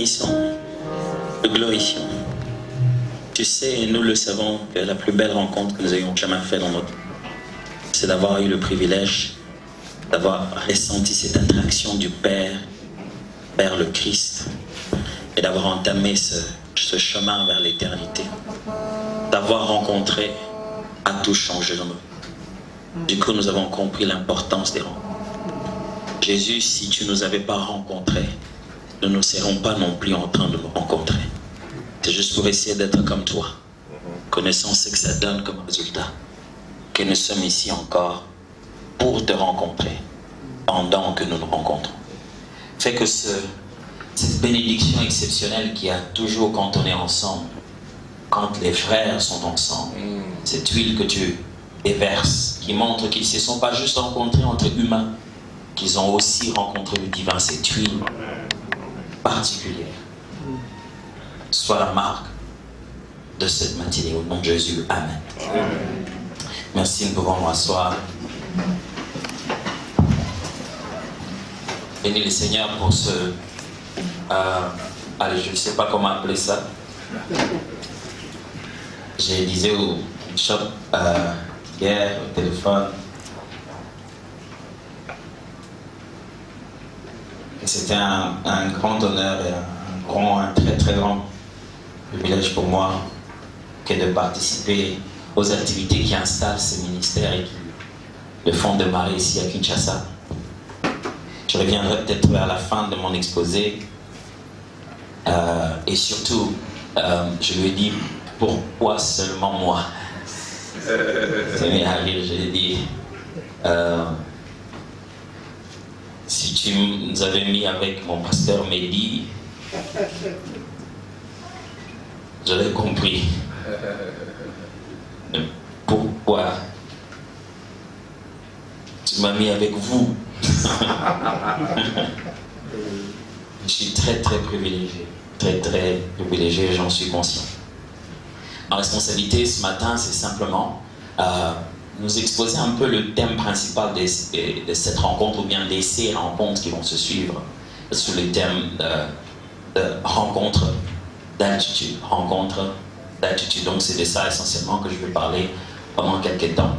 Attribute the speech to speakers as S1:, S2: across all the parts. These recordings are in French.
S1: bénissons, le glorifions. Tu sais, et nous le savons, que la plus belle rencontre que nous ayons jamais faite dans notre vie, c'est d'avoir eu le privilège d'avoir ressenti cette attraction du Père vers le Christ et d'avoir entamé ce chemin vers l'éternité, d'avoir rencontré a tout changé dans nos vies. Du coup, nous avons compris l'importance des rencontres. Jésus, si tu ne nous avais pas rencontrés, nous ne serons pas non plus en train de nous rencontrer. C'est juste pour essayer d'être comme toi, connaissant ce que ça donne comme résultat, que nous sommes ici encore pour te rencontrer pendant que nous nous rencontrons. Fait que cette bénédiction exceptionnelle qui a toujours quand on est ensemble, quand les frères sont ensemble, cette huile que tu déverses, qui montre qu'ils ne se sont pas juste rencontrés entre humains, qu'ils ont aussi rencontré le divin, cette huile particulière, soit la marque de cette matinée, au nom de Jésus. Amen. Merci, nous pouvons nous asseoir. Bénis le Seigneur pour ce... allez, je ne sais pas comment appeler ça. Je disais au bishop hier au téléphone, c'était un grand honneur et un très très grand privilège pour moi que de participer aux activités qui installent ce ministère et qui le font démarrer ici à Kinshasa. Je reviendrai peut-être vers la fin de mon exposé et surtout je lui ai dit pourquoi seulement moi. C'est mis à rire, je lui ai dit si tu nous avais mis avec mon pasteur Mehdi, j'aurais compris. Mais pourquoi tu m'as mis avec vous? Je suis très très privilégié, j'en suis conscient. Ma responsabilité ce matin, c'est simplement nous exposer un peu le thème principal de cette rencontre, ou bien de ces rencontres qui vont se suivre, sous le thème de rencontre d'altitude. Donc c'est de ça essentiellement que je vais parler pendant quelques temps.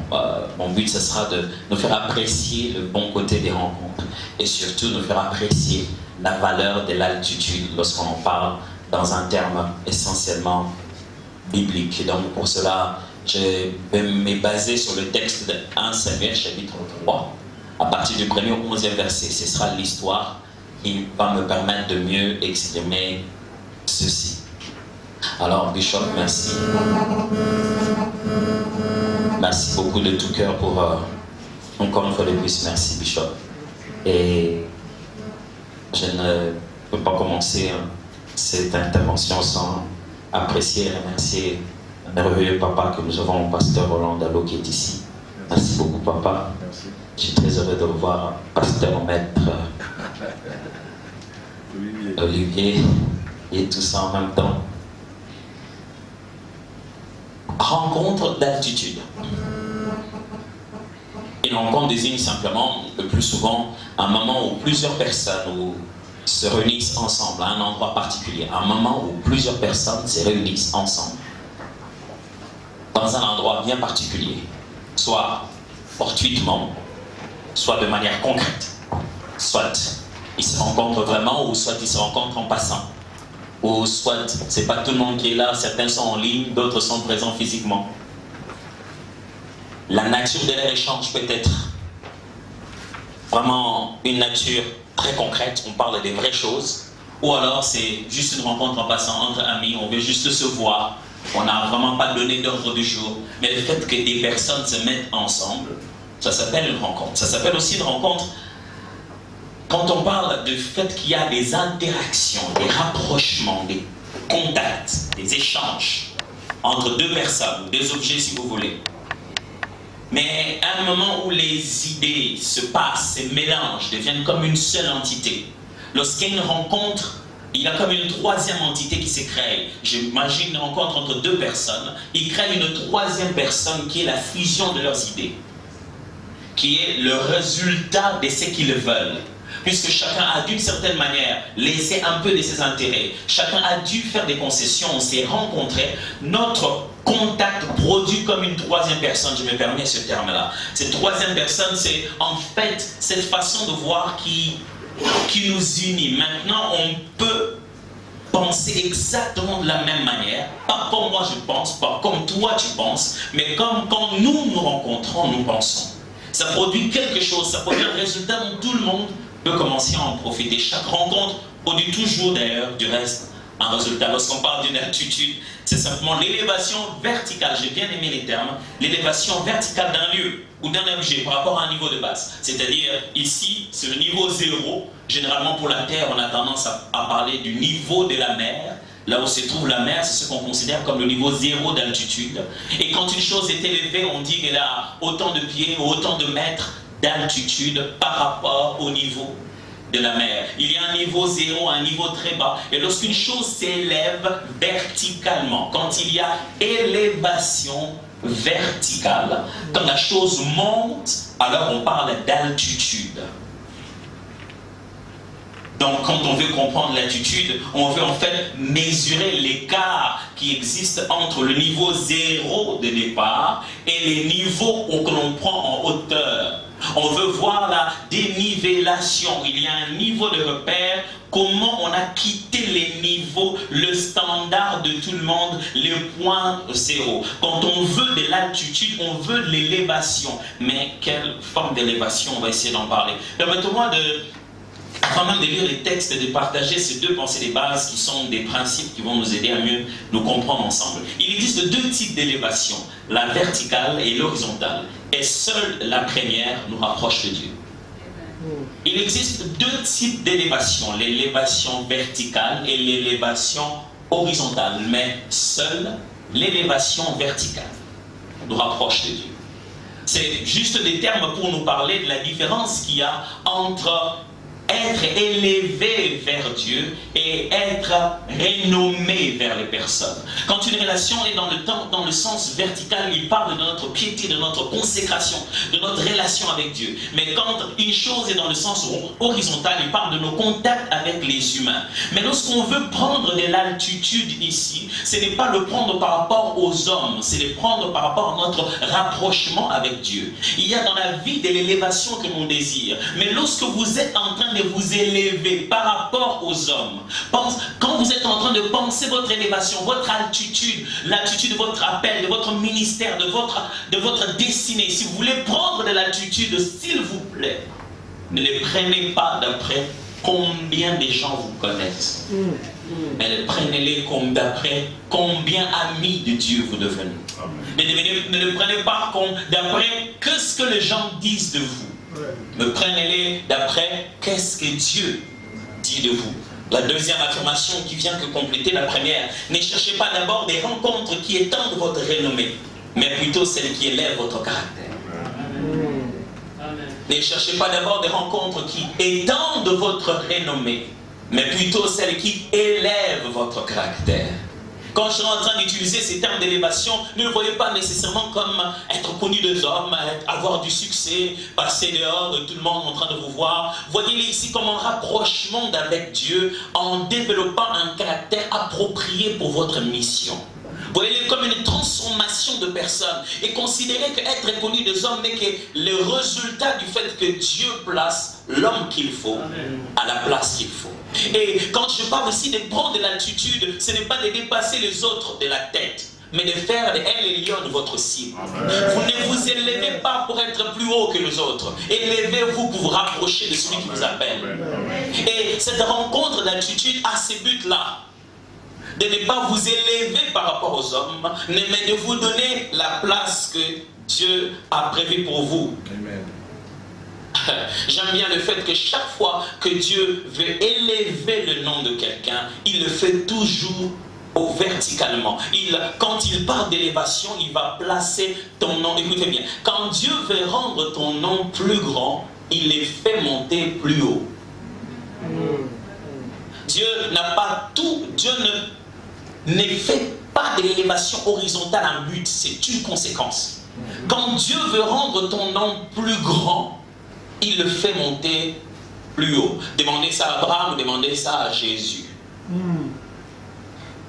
S1: Mon but, ce sera de nous faire apprécier le bon côté des rencontres et surtout nous faire apprécier la valeur de l'altitude lorsqu'on en parle dans un terme essentiellement biblique. Et donc pour cela, je vais me baser sur le texte de 1 Samuel chapitre 3, à partir du 1er au 11e verset. Ce sera l'histoire qui va me permettre de mieux exprimer ceci. Alors, Bishop, merci. Merci beaucoup de tout cœur pour, encore une fois de plus, merci Bishop. Et je ne peux pas commencer cette intervention sans apprécier et remercier un merveilleux papa que nous avons, pasteur Roland Dallot, qui est ici. Merci beaucoup, papa. Merci. Je suis très heureux de revoir pasteur maître Olivier et tout ça en même temps. Rencontre d'altitude. Une rencontre désigne simplement, le plus souvent, un moment où plusieurs personnes se réunissent ensemble à un endroit particulier. Un moment où plusieurs personnes se réunissent ensemble dans un endroit bien particulier, soit fortuitement, soit de manière concrète. Soit ils se rencontrent vraiment, ou soit ils se rencontrent en passant. Ou soit c'est pas tout le monde qui est là, certains sont en ligne, d'autres sont présents physiquement. La nature de leur échange peut être vraiment une nature très concrète, on parle des vraies choses, ou alors c'est juste une rencontre en passant entre amis, on veut juste se voir, on n'a vraiment pas donné d'ordre du jour, mais le fait que des personnes se mettent ensemble, ça s'appelle une rencontre. Ça s'appelle aussi une rencontre quand on parle du fait qu'il y a des interactions, des rapprochements, des contacts, des échanges entre deux personnes, ou des objets si vous voulez. Mais à un moment où les idées se passent, se mélangent, deviennent comme une seule entité. Lorsqu'il y a une rencontre, il y a comme une troisième entité qui se crée. J'imagine une rencontre entre deux personnes. Ils créent une troisième personne qui est la fusion de leurs idées, qui est le résultat de ce qu'ils veulent. puisque chacun a d'une certaine manière laissé un peu de ses intérêts, chacun a dû faire des concessions, on s'est rencontrés, notre contact produit comme une troisième personne, je me permets ce terme-là. Cette troisième personne, c'est en fait cette façon de voir qui nous unit. Maintenant, on peut penser exactement de la même manière, pas comme moi je pense, pas comme toi tu penses, mais comme quand nous nous rencontrons, nous pensons. Ça produit quelque chose, ça produit un résultat dont tout le monde peut commencer à en profiter. Chaque rencontre produit toujours d'ailleurs, du reste, un résultat. Lorsqu'on parle d'une altitude, c'est simplement l'élévation verticale, j'ai bien aimé les termes, l'élévation verticale d'un lieu ou d'un objet par rapport à un niveau de base. C'est-à-dire, ici, c'est le niveau 0. Généralement, pour la Terre, on a tendance à parler du niveau de la mer. Là où se trouve la mer, c'est ce qu'on considère comme le niveau 0 d'altitude. Et quand une chose est élevée, on dit qu'elle a autant de pieds ou autant de mètres d'altitude par rapport au niveau de la mer. Il y a un niveau 0, un niveau très bas. Et lorsqu'une chose s'élève verticalement, quand il y a élévation verticale, quand la chose monte, alors on parle d'altitude. Donc, quand on veut comprendre l'altitude, on veut en fait mesurer l'écart qui existe entre le niveau 0 de départ et les niveaux que l'on prend en hauteur. On veut voir la dénivellation. Il y a un niveau de repère. Comment on a quitté les niveaux, le standard de tout le monde, le point 0. Quand on veut de l'altitude, on veut de l'élévation. Mais quelle forme d'élévation? On va essayer d'en parler. Permettez-moi avant même de lire les textes et de partager ces deux pensées de base qui sont des principes qui vont nous aider à mieux nous comprendre ensemble. Il existe deux types d'élévation, la verticale et l'horizontale. Et seule la première nous rapproche de Dieu. Il existe deux types d'élévation, l'élévation verticale et l'élévation horizontale. Mais seule l'élévation verticale nous rapproche de Dieu. C'est juste des termes pour nous parler de la différence qu'il y a entre être élevé vers Dieu et être renommé vers les personnes. Quand une relation est dans le sens vertical, il parle de notre piété, de notre consécration, de notre relation avec Dieu. Mais quand une chose est dans le sens horizontal, il parle de nos contacts avec les humains. Mais lorsqu'on veut prendre de l'altitude ici, ce n'est pas le prendre par rapport aux hommes, c'est le prendre par rapport à notre rapprochement avec Dieu. Il y a dans la vie de l'élévation que l'on désire. Mais lorsque vous êtes en train de vous élever par rapport aux hommes, quand vous êtes en train de penser votre élévation, votre altitude, l'altitude de votre appel, de votre ministère, de votre destinée, si vous voulez prendre de l'altitude, s'il vous plaît, ne les prenez pas d'après combien de gens vous connaissent, mais prenez-les comme d'après combien amis de Dieu vous devenez. Ne le prenez pas comme d'après ce que les gens disent de vous. Mais prenez-les d'après qu'est-ce que Dieu dit de vous. La deuxième affirmation qui vient que compléter la première. Ne cherchez pas d'abord des rencontres qui étendent votre renommée, mais plutôt celles qui élèvent votre caractère. Ne cherchez pas d'abord des rencontres qui étendent votre renommée, mais plutôt celles qui élèvent votre caractère. Quand je suis en train d'utiliser ces termes d'élévation, ne le voyez pas nécessairement comme être connu des hommes, avoir du succès, passer dehors et tout le monde en train de vous voir. Voyez-les ici comme un rapprochement d'avec Dieu en développant un caractère approprié pour votre mission. Voyez-les comme une transformation de personnes et considérez qu'être connu des hommes n'est que le résultat du fait que Dieu place l'homme qu'il faut à la place qu'il faut. Et quand je parle aussi de prendre de l'altitude, ce n'est pas de dépasser les autres de la tête, mais de faire de elle et lion votre cible. Vous ne vous élevez pas pour être plus haut que les autres. Élevez-vous pour vous rapprocher de celui qui vous appelle. Et cette rencontre d'altitude a ce but-là. De ne pas vous élever par rapport aux hommes, mais de vous donner la place que Dieu a prévue pour vous. Amen. J'aime bien le fait que chaque fois que Dieu veut élever le nom de quelqu'un, il le fait toujours verticalement. Quand il parle d'élévation, il va placer ton nom. Écoutez bien, quand Dieu veut rendre ton nom plus grand, il les fait monter plus haut. Dieu n'a pas tout, Dieu ne fait pas de l'élévation horizontale un but, c'est une conséquence. Quand Dieu veut rendre ton nom plus grand, il le fait monter
S2: plus haut. Demandez ça à Abraham ou demandez ça à Jésus.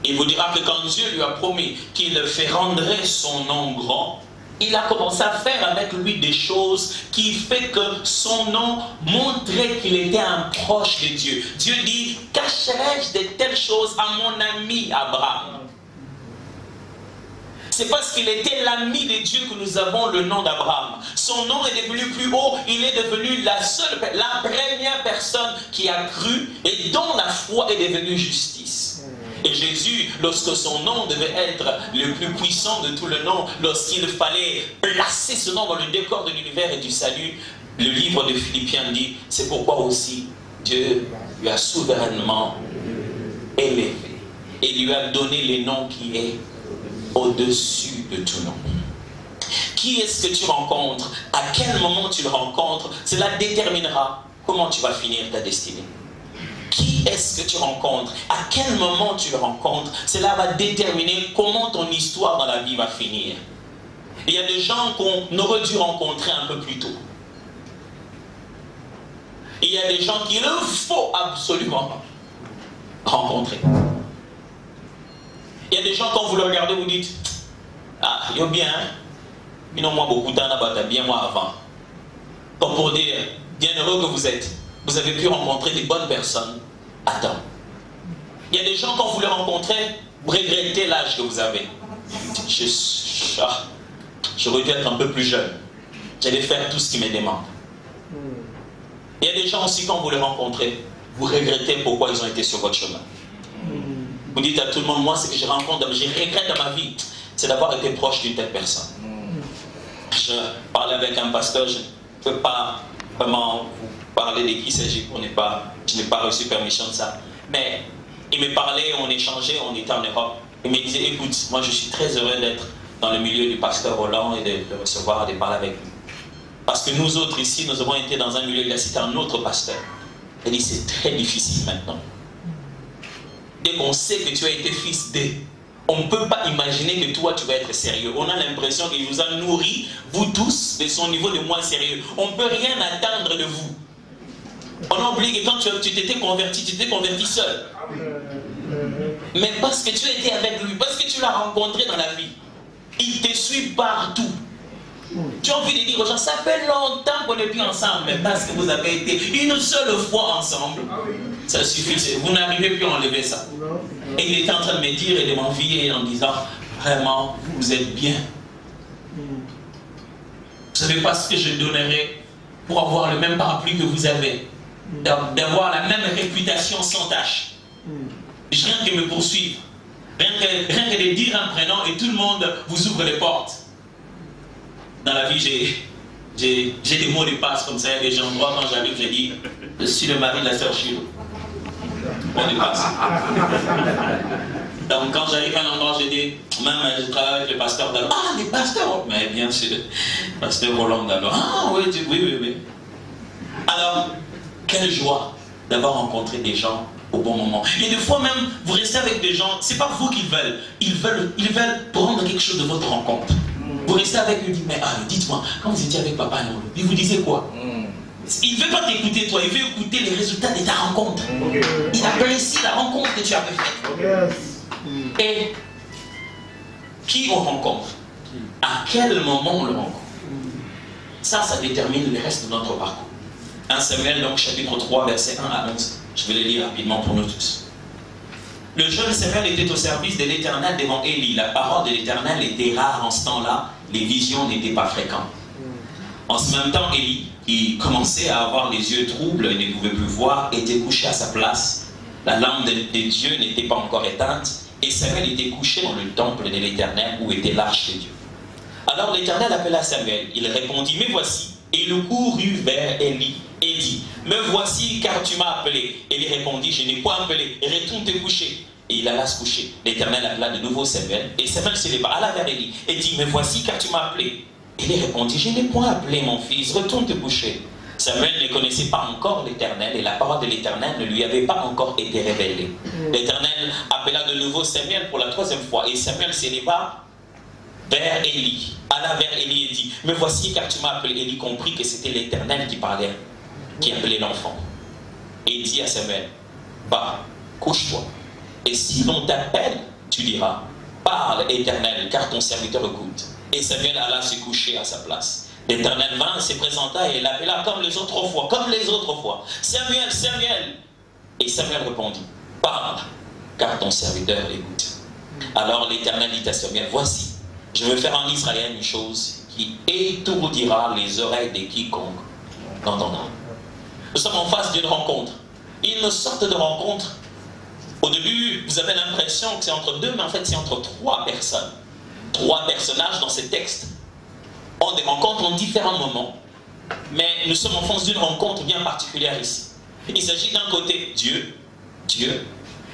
S2: Il vous dira que quand Dieu lui a promis qu'il rendrait son nom grand, il a commencé à faire avec lui des choses qui fait que son nom montrait qu'il était un proche de Dieu. Dieu dit, cacherai-je de telles choses à mon ami Abraham? C'est parce qu'il était l'ami de Dieu que nous avons le nom d'Abraham. Son nom est devenu plus haut, il est devenu la première personne qui a cru et dont la foi est devenue justice. Et Jésus, lorsque son nom devait être le plus puissant de tout le nom, lorsqu'il fallait placer ce nom dans le décor de l'univers et du salut, le livre de Philippiens dit, c'est pourquoi aussi Dieu lui a souverainement élevé et lui a donné le nom qui est au-dessus de tout nom. Qui est-ce que tu rencontres? À quel moment tu le rencontres? Cela déterminera comment tu vas finir ta destinée. Qui est-ce que tu rencontres? À quel moment tu le rencontres? Cela va déterminer comment ton histoire dans la vie va finir. Il y a des gens qu'on aurait dû rencontrer un peu plus tôt. Il y a des gens qu'il faut absolument rencontrer. Il y a des gens, quand vous le regardez, vous dites, ah, il y a bien, mais non, moi, beaucoup de temps, là-bas, bien moi avant. Comme pour dire, bien heureux que vous êtes. Vous avez pu rencontrer des bonnes personnes à temps. Il y a des gens, quand vous les rencontrez, vous regrettez l'âge que vous avez. J'aurais dû être un peu plus jeune. J'allais faire tout ce qu'ils me demandent. Il y a des gens aussi, quand vous les rencontrez, vous regrettez pourquoi ils ont été sur votre chemin. Vous dites à tout le monde, moi, ce que je rencontre, je regrette dans ma vie, c'est d'avoir été proche d'une telle personne. Je parlais avec un pasteur, je ne peux pas vraiment vous parler de qui il s'agit, je n'ai pas reçu permission de ça. Mais il me parlait, on échangeait, on était en Europe. Il me disait, écoute, moi je suis très heureux d'être dans le milieu du pasteur Roland et de le recevoir, de parler avec lui. Parce que nous autres ici, nous avons été dans un milieu, il a cité un autre pasteur. Il dit, c'est très difficile maintenant. Dès qu'on sait que tu as été fils d'eux, on ne peut pas imaginer que toi tu vas être sérieux. On a l'impression qu'il vous a nourri, vous tous, de son niveau de moins sérieux. On ne peut rien attendre de vous. On a oublié que quand tu t'étais converti seul. Mais parce que tu étais avec lui, parce que tu l'as rencontré dans la vie, il te suit partout. Tu as envie de dire aux gens, ça fait longtemps qu'on n'est plus ensemble, mais parce que vous avez été une seule fois ensemble, ça suffit, vous n'arrivez plus à enlever ça. Et il était en train de me dire et de m'envier en disant, vraiment, vous êtes bien. Vous ne savez pas ce que je donnerais pour avoir le même parapluie que vous avez, d'avoir la même réputation sans tâche. Rien que me poursuivre, rien que de dire un prénom et tout le monde vous ouvre les portes. Dans la vie, j'ai des mots de passe comme ça. Il y a des endroits, quand j'arrive, je dis, je suis le mari de la sœur Chilo. Mot de passe. Donc quand j'arrive à un endroit, je dis, même je travaille avec le pasteur d'alors. Ah, les pasteurs! Mais bien sûr, le pasteur Roland d'alors. Ah oui, oui. Alors, quelle joie d'avoir rencontré des gens au bon moment. Et des fois même, vous restez avec des gens, c'est pas vous qu'ils veulent. Ils veulent prendre quelque chose de votre rencontre. Vous restez avec lui, mais dites-moi, quand vous étiez avec papa, il vous disait quoi? Il ne veut pas t'écouter toi, il veut écouter les résultats de ta rencontre. Il apprécie la rencontre que tu avais faite. Et qui on rencontre? À quel moment on le rencontre? Ça détermine le reste de notre parcours. 1 Samuel, donc chapitre 3, versets 1 à 11. Je vais le lire rapidement pour nous tous. Le jeune Samuel était au service de l'Éternel devant Élie. La parole de l'Éternel était rare en ce temps-là. Les visions n'étaient pas fréquentes. En ce même temps, Élie, qui commençait à avoir les yeux troubles et ne pouvait plus voir, était couché à sa place. La lampe de Dieu n'était pas encore éteinte. Et Samuel était couché dans le temple de l'Éternel où était l'arche de Dieu. Alors l'Éternel appela Samuel. Il répondit, « Me voici. » Et il courut vers Élie et dit, « Me voici car tu m'as appelé. » Élie répondit, « Je n'ai pas appelé. Retourne te coucher. » Et il alla se coucher. L'Éternel appela de nouveau Samuel. Et Samuel se leva, alla vers Élie et dit, « Me voici car tu m'as appelé. » Élie répondit, « Je n'ai point appelé mon fils. Retourne te coucher. » Samuel ne connaissait pas encore l'Éternel et la parole de l'Éternel ne lui avait pas encore été révélée. L'Éternel appela de nouveau Samuel pour la 3e fois et Samuel s'éleva vers Élie, alla vers Élie et dit, « Me voici car tu m'as appelé. » Élie comprit que c'était l'Éternel qui parlait, qui appelait l'enfant. et dit à Samuel, va, couche-toi. Et si l'on t'appelle, tu diras, parle Éternel, car ton serviteur écoute. Et Samuel alla se coucher à sa place. L'Éternel vint, se présenta et l'appela comme les autres fois. Samuel, Samuel. Et Samuel répondit, parle, car ton serviteur écoute. Alors l'Éternel dit à Samuel, voici, je veux faire en Israël une chose qui étourdira les oreilles de quiconque l'entendra. Nous sommes en face d'une rencontre. Une sorte de rencontre. Au début, vous avez l'impression que c'est entre deux, mais en fait c'est entre trois personnes. Trois personnages dans ces textes ont des rencontres en différents moments. Mais nous sommes en face d'une rencontre bien particulière ici. Il s'agit d'un côté Dieu,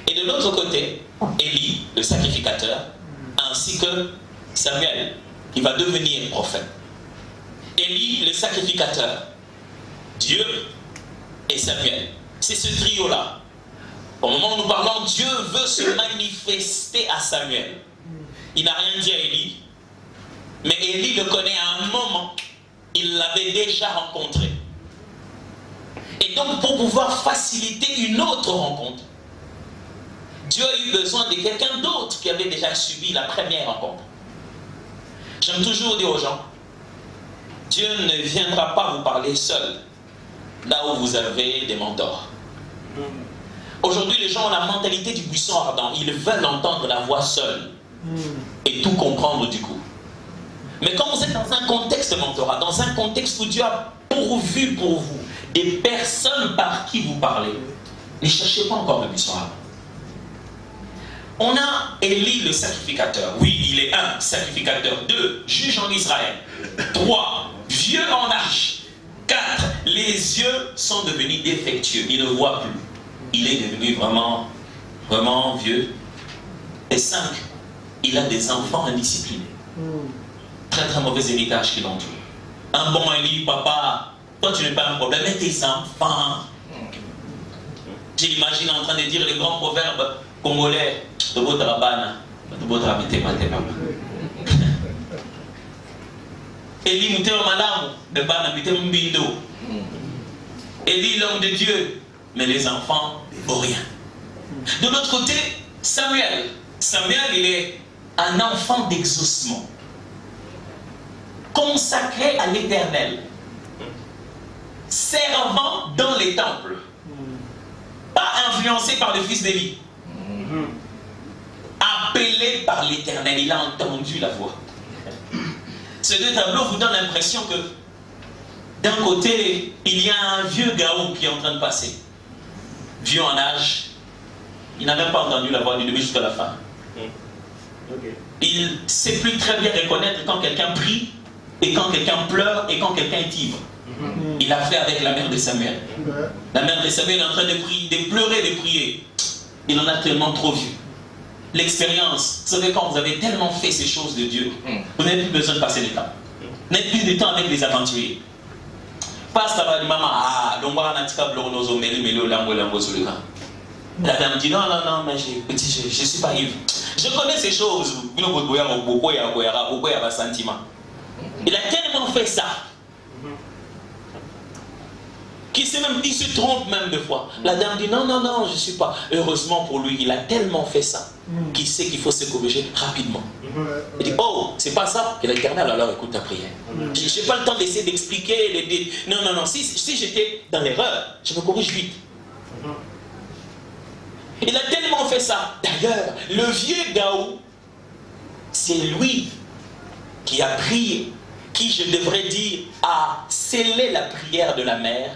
S2: et de l'autre côté, Élie, le sacrificateur, ainsi que Samuel, qui va devenir prophète. Élie, le sacrificateur, Dieu et Samuel. C'est ce trio-là. Au moment où nous parlons, Dieu veut se manifester à Samuel. Il n'a rien dit à Élie, mais Élie le connaît à un moment. Il l'avait déjà rencontré. Et donc, pour pouvoir faciliter une autre rencontre, Dieu a eu besoin de quelqu'un d'autre qui avait déjà subi la première rencontre. J'aime toujours dire aux gens, Dieu ne viendra pas vous parler seul, là où vous avez des mentors. Aujourd'hui, les gens ont la mentalité du buisson ardent. Ils veulent entendre la voix seule et tout comprendre du coup. Mais quand vous êtes dans un contexte de mentorat, dans un contexte où Dieu a pourvu pour vous des personnes par qui vous parlez, ne cherchez pas encore le buisson ardent. On a Élie le sacrificateur. Oui, il est un, sacrificateur. 2, juge en Israël. 3, vieux en âge. 4, les yeux sont devenus défectueux. Il ne voit plus. Il est devenu vraiment vieux. Et 5, il a des enfants indisciplinés. Très très mauvais héritage qui l'entoure. Un bon Élie, papa, toi tu n'es pas un problème, mais tes enfants. Je l'imagine en train de dire les grands proverbes congolais. Élie mutema malamu, de bana mitema mbindo. Élie l'homme de Dieu, mais les enfants n'ont rien. De l'autre côté, Samuel. Samuel, il est un enfant d'exaucement. Consacré à l'Éternel. Servant dans les temples. Pas influencé par le fils d'Élie. Appelé par l'Éternel, il a entendu la voix. Ces deux tableaux vous donnent l'impression que d'un côté, il y a un vieux gaou qui est en train de passer. Vieux en âge, il n'a même pas entendu la voix du début jusqu'à la fin. Il ne sait plus très bien reconnaître quand quelqu'un prie, et quand quelqu'un pleure, et quand quelqu'un est ivre. Il a fait avec la mère de Samuel. La mère de Samuel est en train de prier, de pleurer, de prier. Il en a tellement trop vu. L'expérience, vous savez, quand vous avez tellement fait ces choses de Dieu, vous n'avez plus besoin de passer du temps. Vous n'avez plus de temps avec les aventuriers. Passe là-bas, dit maman, la dame dit non, mais je ne suis pas ivre. Je connais ces choses. Il a tellement fait ça qu'il se trompe même deux fois. La dame dit non, je ne suis pas. Heureusement pour lui, il a tellement fait ça qu'il sait qu'il faut se corriger rapidement. Il dit oh, c'est pas ça. Et l'Éternel alors écoute ta prière. Je n'ai pas le temps d'essayer d'expliquer. Non. Si j'étais dans l'erreur, je me corrige vite. Il a tellement fait ça. D'ailleurs, le vieux Gaou, c'est lui qui a prié, qui, je devrais dire, a scellé la prière de la mère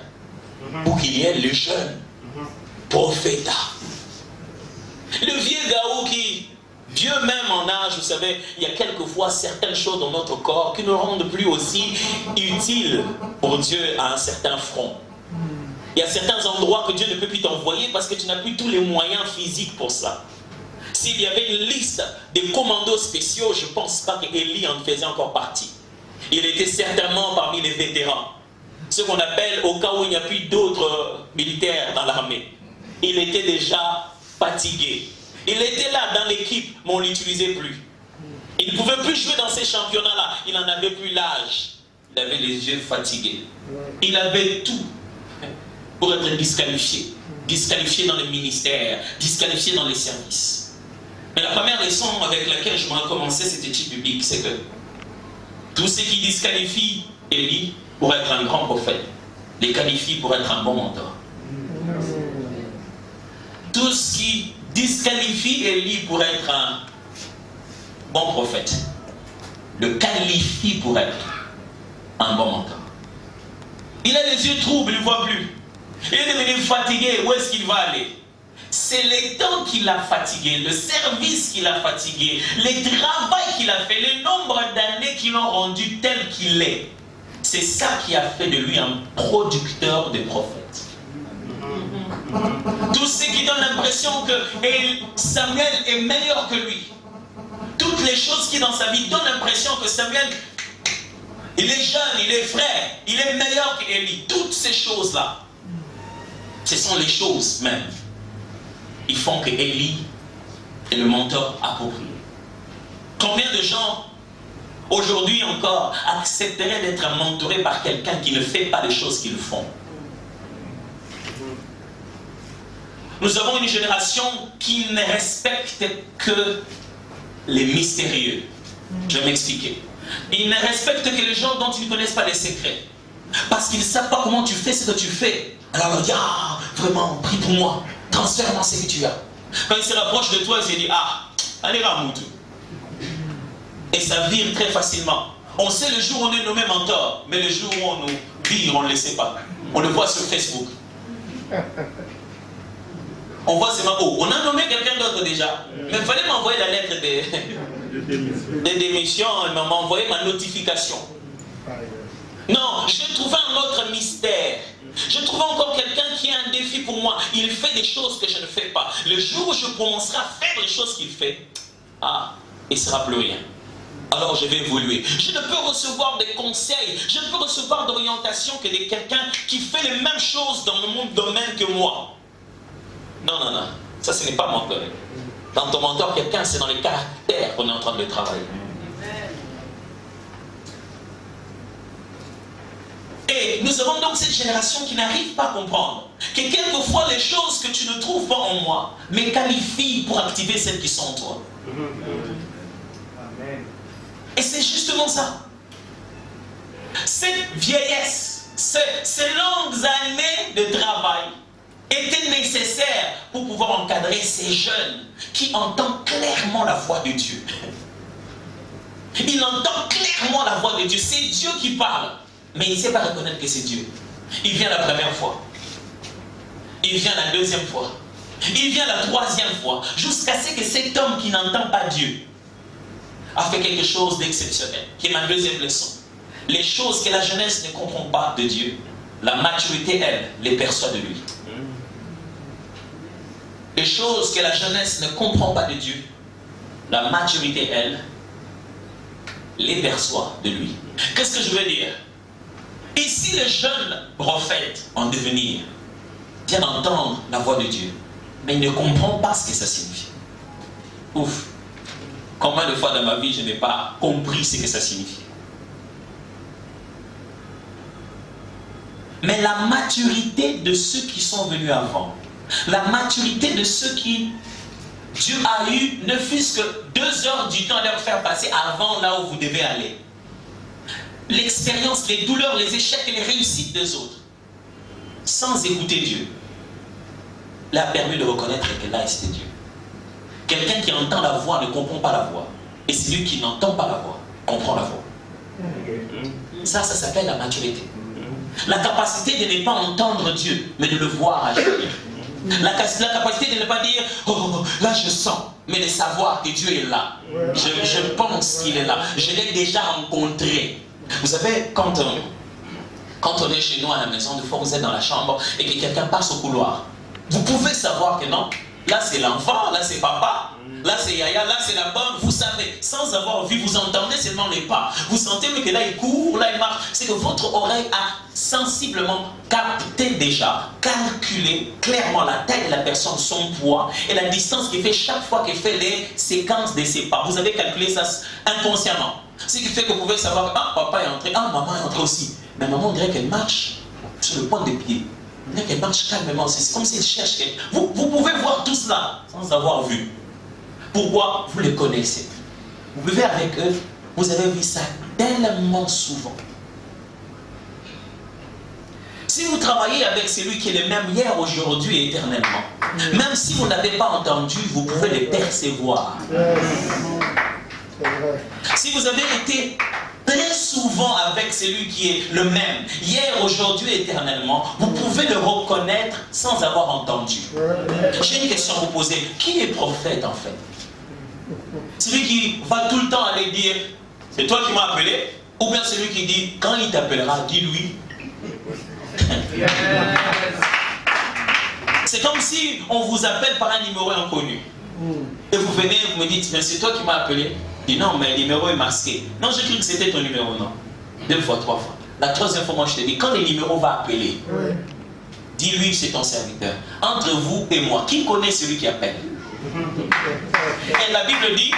S2: pour qu'il y ait le jeune prophète. Le vieux Gaou qui, vieux même en âge, vous savez, il y a quelquefois certaines choses dans notre corps qui ne rendent plus aussi utiles pour Dieu à un certain front. Il y a certains endroits que Dieu ne peut plus t'envoyer parce que tu n'as plus tous les moyens physiques pour ça. S'il y avait une liste de commandos spéciaux, je ne pense pas qu'Élie en faisait encore partie. Il était certainement parmi les vétérans. Ce qu'on appelle au cas où il n'y a plus d'autres militaires dans l'armée. Il était déjà fatigué. Il était là dans l'équipe, mais on ne l'utilisait plus. Il ne pouvait plus jouer dans ces championnats-là. Il n'en avait plus l'âge. Il avait les yeux fatigués. Il avait tout pour être disqualifié. disqualifiés dans le ministère, disqualifiés dans les services. Mais la première leçon avec laquelle je voudrais commencer cette étude biblique, c'est que tous ceux qui disqualifient Élie pour être un grand prophète, les qualifient pour être un bon mentor. Tous qui disqualifient Élie pour être un bon prophète, le qualifient pour être un bon mentor. Il a les yeux troubles, il ne voit plus. Il est devenu fatigué, où est-ce qu'il va aller? C'est le temps qui l'a fatigué, le service qui l'a fatigué, le travail qu'il a fait, le nombre d'années qui l'ont rendu tel qu'il est. C'est ça qui a fait de lui un producteur de prophètes. Tous ceux qui donnent l'impression que Samuel est meilleur que lui. Toutes les choses qui dans sa vie donnent l'impression que Samuel, il est jeune, il est frère, il est meilleur qu'Élie. Toutes ces choses-là, ce sont les choses même qui font que Élie est le mentor approprié. Combien de gens aujourd'hui encore accepteraient d'être mentorés par quelqu'un qui ne fait pas les choses qu'ils font? Nous avons une génération qui ne respecte que les mystérieux. Je vais m'expliquer. Ils ne respectent que les gens dont ils ne connaissent pas les secrets. Parce qu'ils ne savent pas comment tu fais ce que tu fais. Alors on leur dit, ah, vraiment, prie pour moi. Transfère-moi ce que tu as. Quand ils se rapprochent de toi, ils se disent, ah, allez Ramoutou. Et ça vire très facilement. On sait le jour où on est nommé mentor, mais le jour où on nous vire, on ne le sait pas. On le voit sur Facebook. On voit seulement, oh, on a nommé quelqu'un d'autre déjà. Mais il fallait m'envoyer la lettre de démission, il m'a envoyé ma notification. Non, j'ai trouvé un autre mystère. Je trouve encore quelqu'un qui a un défi pour moi. Il fait des choses que je ne fais pas. Le jour où je commencerai à faire les choses qu'il fait, ah, il ne sera plus rien. Alors je vais évoluer. Je ne peux recevoir des conseils, je ne peux recevoir d'orientation que de quelqu'un qui fait les mêmes choses dans le même domaine que moi. Non, non, non. Ça, ce n'est pas mon mentor. Dans ton mentor, quelqu'un, c'est dans les caractères qu'on est en train de travailler. Et nous avons donc cette génération qui n'arrive pas à comprendre que quelquefois les choses que tu ne trouves pas en moi me qualifient pour activer celles qui sont en toi. Et c'est justement ça. Cette vieillesse, ces longues années de travail étaient nécessaires pour pouvoir encadrer ces jeunes qui entendent clairement la voix de Dieu. Il entend clairement la voix de Dieu. C'est Dieu qui parle. Mais il ne sait pas reconnaître que c'est Dieu. Il vient la première fois. Il vient la deuxième fois. Il vient la troisième fois. Jusqu'à ce que cet homme qui n'entend pas Dieu a fait quelque chose d'exceptionnel. Qui est ma deuxième leçon. Les choses que la jeunesse ne comprend pas de Dieu, la maturité, elle, les perçoit de lui. Les choses que la jeunesse ne comprend pas de Dieu, la maturité, elle, les perçoit de lui. Qu'est-ce que je veux dire? Ici, le jeune prophète en devenir vient d'entendre la voix de Dieu, mais il ne comprend pas ce que ça signifie. Ouf! Combien de fois dans ma vie je n'ai pas compris ce que ça signifie? Mais la maturité de ceux qui sont venus avant, la maturité de ceux qui Dieu a eu, ne fût-ce que 2 heures du temps à leur faire passer avant là où vous devez aller. L'expérience, les douleurs, les échecs et les réussites des autres, sans écouter Dieu, l'a permis de reconnaître que là c'était Dieu. Quelqu'un qui entend la voix ne comprend pas la voix. Et celui qui n'entend pas la voix comprend la voix. Ça s'appelle la maturité. La capacité de ne pas entendre Dieu, mais de le voir agir. La capacité de ne pas dire, oh, là je sens, mais de savoir que Dieu est là. Je pense qu'il est là. Je l'ai déjà rencontré. Vous savez, quand on est chez nous à la maison, des fois vous êtes dans la chambre et que quelqu'un passe au couloir, vous pouvez savoir que non, là c'est l'enfant, là c'est papa, là c'est Yaya, là c'est la bonne, vous savez, sans avoir vu, vous entendez seulement les pas. Vous sentez mais que là il court, là il marche. C'est que votre oreille a sensiblement capté déjà, calculé clairement la taille de la personne, son poids et la distance qu'il fait chaque fois qu'il fait les séquences de ses pas. Vous avez calculé ça inconsciemment. Ce qui fait que vous pouvez savoir, ah papa est entré, ah maman est entrée aussi. Mais maman on dirait qu'elle marche sur le point des pieds. qu'elle marche calmement. C'est comme si elle cherche. Vous pouvez voir tout cela sans avoir vu. Pourquoi? Vous les connaissez. Vous vivez avec eux. Vous avez vu ça tellement souvent. Si vous travaillez avec celui qui est le même hier, aujourd'hui et éternellement, même si vous n'avez pas entendu, vous pouvez les percevoir. Si vous avez été très souvent avec celui qui est le même, hier, aujourd'hui et éternellement, vous pouvez le reconnaître sans avoir entendu. J'ai une question à vous poser. Qui est prophète en fait? Celui qui va tout le temps aller dire, c'est toi qui m'as appelé? Ou bien celui qui dit, quand il t'appellera, dis-lui. C'est comme si on vous appelle par un numéro inconnu. Et vous venez, vous me dites, mais c'est toi qui m'as appelé? Je dis non, mais le numéro est masqué. Non, j'ai cru que c'était ton numéro, non. 2 fois, 3 fois. La 3e fois, moi je te dis, quand le numéro va appeler, dis-lui que c'est ton serviteur. Entre vous et moi, qui connaît celui qui appelle? Et la Bible dit,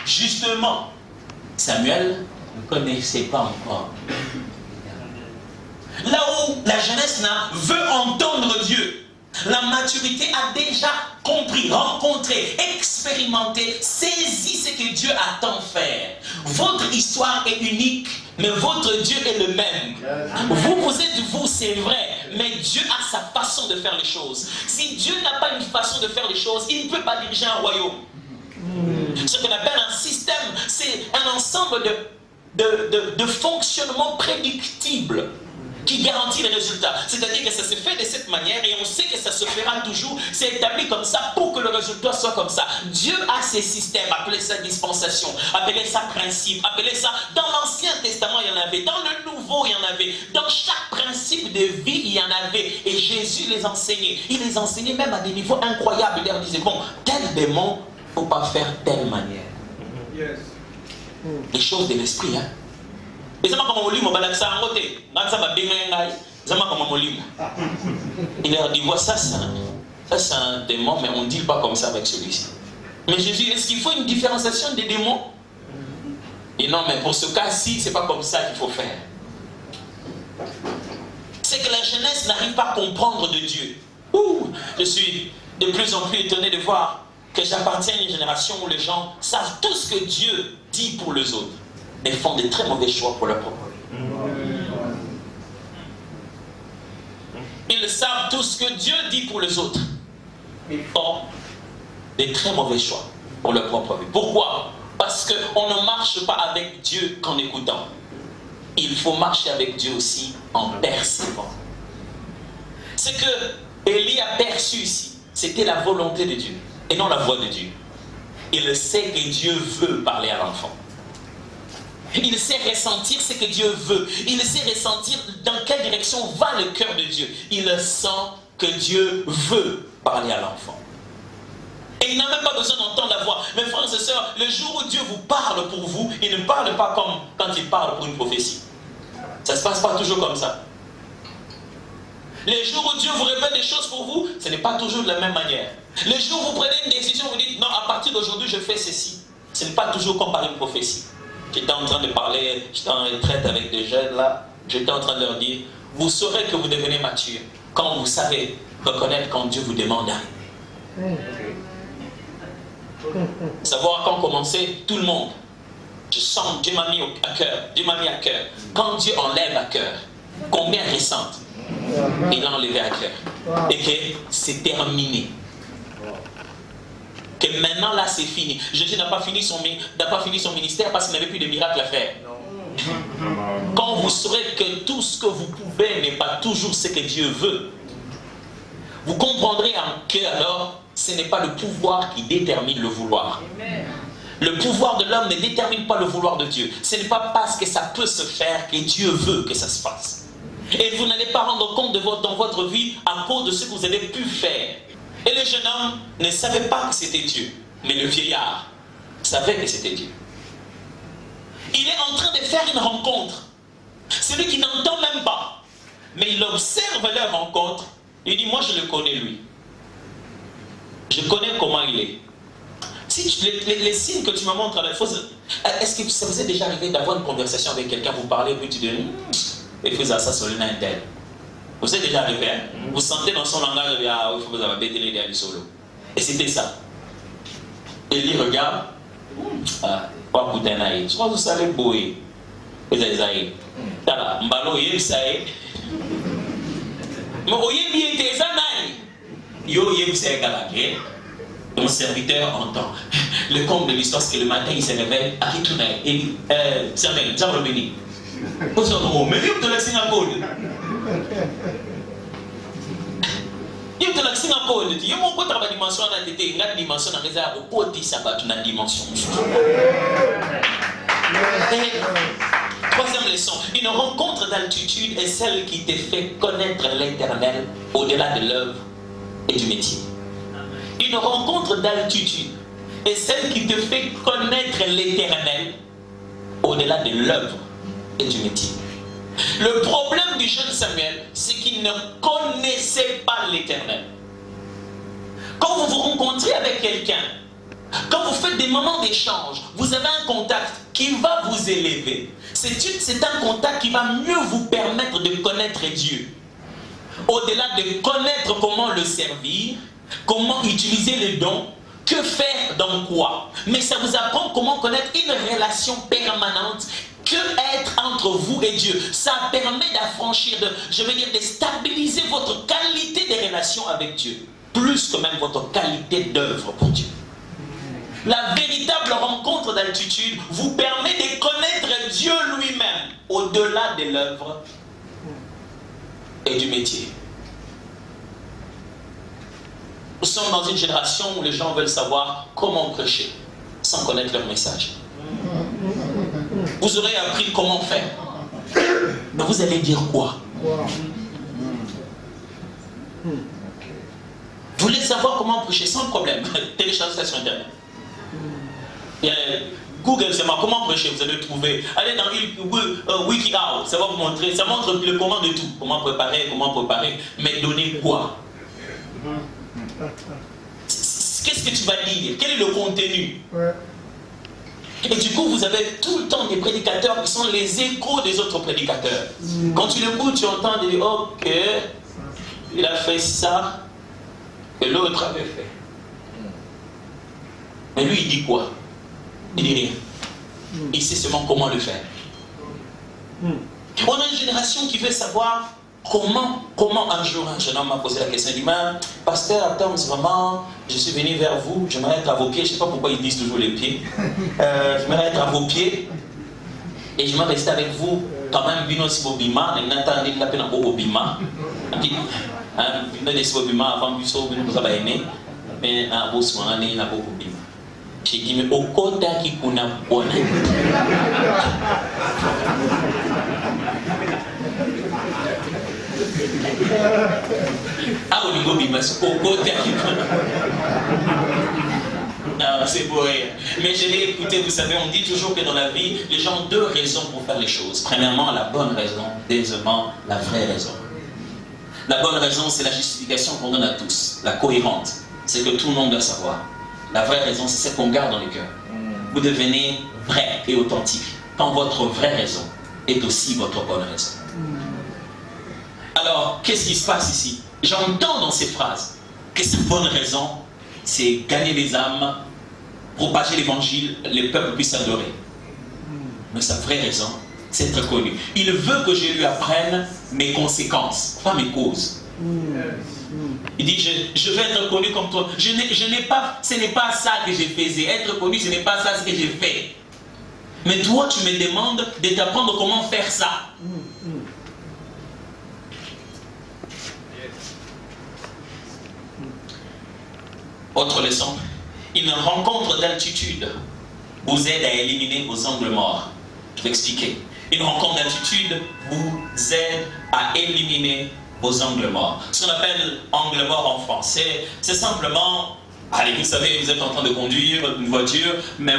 S2: justement, Samuel ne connaissait pas encore. Là où la jeunesse veut entendre Dieu, la maturité a déjà compris, rencontré, expérimenté, saisi ce que Dieu attend faire. Votre histoire est unique, mais votre Dieu est le même. Vous êtes vous, c'est vrai, mais Dieu a sa façon de faire les choses. Si Dieu n'a pas une façon de faire les choses, il ne peut pas diriger un royaume. Ce qu'on appelle un système, c'est un ensemble de fonctionnements prédictibles qui garantit les résultats. C'est-à-dire que ça se fait de cette manière et on sait que ça se fera toujours. C'est établi comme ça pour que le résultat soit comme ça. Dieu a ses systèmes, appelez ça dispensation, appelez ça principe, appelez ça... Dans l'Ancien Testament, il y en avait. Dans le Nouveau, il y en avait. Dans chaque principe de vie, il y en avait. Et Jésus les enseignait. Il les enseignait même à des niveaux incroyables. Il leur disait, bon, tel démon, il ne faut pas faire telle manière. Les choses de l'esprit, hein. Il leur dit, voilà, ça c'est un démon, mais on ne dit pas comme ça avec celui-ci. Mais Jésus, est-ce qu'il faut une différenciation des démons? Et non, mais pour ce cas-ci, c'est pas comme ça qu'il faut faire. C'est que la jeunesse n'arrive pas à comprendre de Dieu. Je suis de plus en plus étonné de voir que j'appartiens à une génération où les gens savent tout ce que Dieu dit pour les autres, mais font de très mauvais choix pour leur propre vie. Ils savent tout ce que Dieu dit pour les autres, mais font de très mauvais choix pour leur propre vie. Pourquoi? Parce qu'on ne marche pas avec Dieu qu'en écoutant. Il faut marcher avec Dieu aussi en percevant. Ce que Élie a perçu ici, c'était la volonté de Dieu et non la voix de Dieu. Il sait que Dieu veut parler à l'enfant. Il sait ressentir ce que Dieu veut. Il sait ressentir dans quelle direction va le cœur de Dieu. Il sent que Dieu veut parler à l'enfant. Et il n'a même pas besoin d'entendre la voix. Mes frères et sœurs, le jour où Dieu vous parle pour vous, il ne parle pas comme quand il parle pour une prophétie. Ça ne se passe pas toujours comme ça. Les jours où Dieu vous révèle des choses pour vous, ce n'est pas toujours de la même manière. Les jours où vous prenez une décision, vous dites, non, à partir d'aujourd'hui, je fais ceci. Ce n'est pas toujours comme par une prophétie. J'étais en train de parler, j'étais en retraite avec des jeunes là, j'étais en train de leur dire, vous saurez que vous devenez mature quand vous savez reconnaître quand Dieu vous demande d'arriver. Savoir quand commencer, tout le monde. Je sens, Dieu m'a mis à cœur, Dieu m'a mis à cœur. Quand Dieu enlève à cœur, combien ressentent? Il a enlevé à cœur. Et que c'est terminé. Que maintenant là c'est fini. Jésus n'a pas fini son ministère parce qu'il n'avait plus de miracles à faire. Quand vous saurez que tout ce que vous pouvez n'est pas toujours ce que Dieu veut, vous comprendrez que alors ce n'est pas le pouvoir qui détermine le vouloir. Le pouvoir de l'homme ne détermine pas le vouloir de Dieu. Ce n'est pas parce que ça peut se faire que Dieu veut que ça se fasse. Et vous n'allez pas rendre compte dans votre vie à cause de ce que vous avez pu faire. Et le jeune homme ne savait pas que c'était Dieu. Mais le vieillard savait que c'était Dieu. Il est en train de faire une rencontre. Celui qui n'entend même pas. Mais il observe leur rencontre. Il dit, moi je le connais lui. Je connais comment il est. Si les signes que tu me montres à la fois, est-ce que ça vous est déjà arrivé d'avoir une conversation avec quelqu'un, vous parlez, puis tu dis, et puis ça, c'est un tel. Vous êtes déjà arrivé, hein? Vous sentez dans son langage, il faut que vous avez bêté l'idée du solo. Et c'était ça. Élie regarde. Pas coûter naïf. Je crois que vous savez bouer. Vous avez zaï. Tala, mbalo yem saï. Mais au yem était zanaï. Yo yem saï galagé. Mon serviteur entend. Le comble de l'histoire, c'est que le matin, il se réveille. À qui tout naïf. Et dit, Samuel, Jean Robini. Vous êtes au mais vous êtes à Singapour. Il y a une Singapour, il y a une dimension dans une dimension dans une dimension. Troisième leçon, une rencontre d'altitude est celle qui te fait connaître l'Éternel au-delà de l'œuvre et du métier. Une rencontre d'altitude est celle qui te fait connaître l'Éternel au-delà de l'œuvre et du métier. Le problème du jeune Samuel, c'est qu'il ne connaissait pas l'Éternel. Quand vous vous rencontrez avec quelqu'un, quand vous faites des moments d'échange, vous avez un contact qui va vous élever. C'est un contact qui va mieux vous permettre de connaître Dieu. Au-delà de connaître comment le servir, comment utiliser les dons, que faire dans quoi. Mais ça vous apprend comment connaître une relation permanente. Que être entre vous et Dieu. Ça permet d'affranchir, de stabiliser votre qualité de relation avec Dieu. Plus que même votre qualité d'œuvre pour Dieu. La véritable rencontre d'altitude vous permet de connaître Dieu lui-même au-delà de l'œuvre et du métier. Nous sommes dans une génération où les gens veulent savoir comment prêcher sans connaître leur message. Vous aurez appris comment faire. Mais vous allez dire quoi? Vous voulez savoir comment prêcher sans problème? Téléchargez ça sur Internet. Google, c'est moi, comment prêcher? Vous allez trouver. Allez dans WikiHow, ça va vous montrer. Ça montre le comment de tout. Comment préparer. Mais donner quoi? Qu'est-ce que tu vas dire? Quel est le contenu? Et du coup, vous avez tout le temps des prédicateurs qui sont les échos des autres prédicateurs. Quand tu l'écoutes, tu entends dire, ok, il a fait ça, que l'autre avait fait. Mais lui, il dit quoi? Il dit rien. Il sait seulement comment le faire. On a une génération qui veut savoir comment un jour un jeune homme m'a posé la question. Il dit, pasteur, attends, vraiment, je suis venu vers vous, j'aimerais être à vos pieds. Je ne sais pas pourquoi ils disent toujours les pieds. J'aimerais être à vos pieds et je vais rester avec vous quand même. Bino si bobima, n'entendez pas peine en bobima. Bino de si bobima avant buso, bino vous avez aimé, mais un beau soin, il n'a pas bobima. J'ai dit, mais au côté qui kuna bonne. Ah, on y go bima, c'est au côté qui kuna. Non, c'est beau. Mais je l'ai écouté, vous savez, on dit toujours que dans la vie, les gens ont deux raisons pour faire les choses. Premièrement, la bonne raison, deuxièmement, la vraie raison. La bonne raison, c'est la justification qu'on donne à tous, la cohérente. C'est que tout le monde doit savoir. La vraie raison, c'est celle qu'on garde dans le cœur. Vous devenez vrai et authentique quand votre vraie raison est aussi votre bonne raison. Alors, qu'est-ce qui se passe ici? J'entends dans ces phrases que sa bonne raison, c'est gagner les âmes, propager l'évangile, les peuples puissent adorer. Mais sa vraie raison, c'est être connu. Il veut que je lui apprenne mes conséquences, pas mes causes. Il dit, je vais être connu comme toi. Ce n'est pas ça que je faisais. Être connu, ce n'est pas ça ce que j'ai fait. Mais toi, tu me demandes de t'apprendre comment faire ça. Autre leçon. Une rencontre d'altitude vous aide à éliminer vos angles morts. Je vais expliquer. Une rencontre d'altitude vous aide à éliminer vos angles morts. Ce qu'on appelle angle mort en français, c'est simplement, allez, vous savez, vous êtes en train de conduire une voiture, mais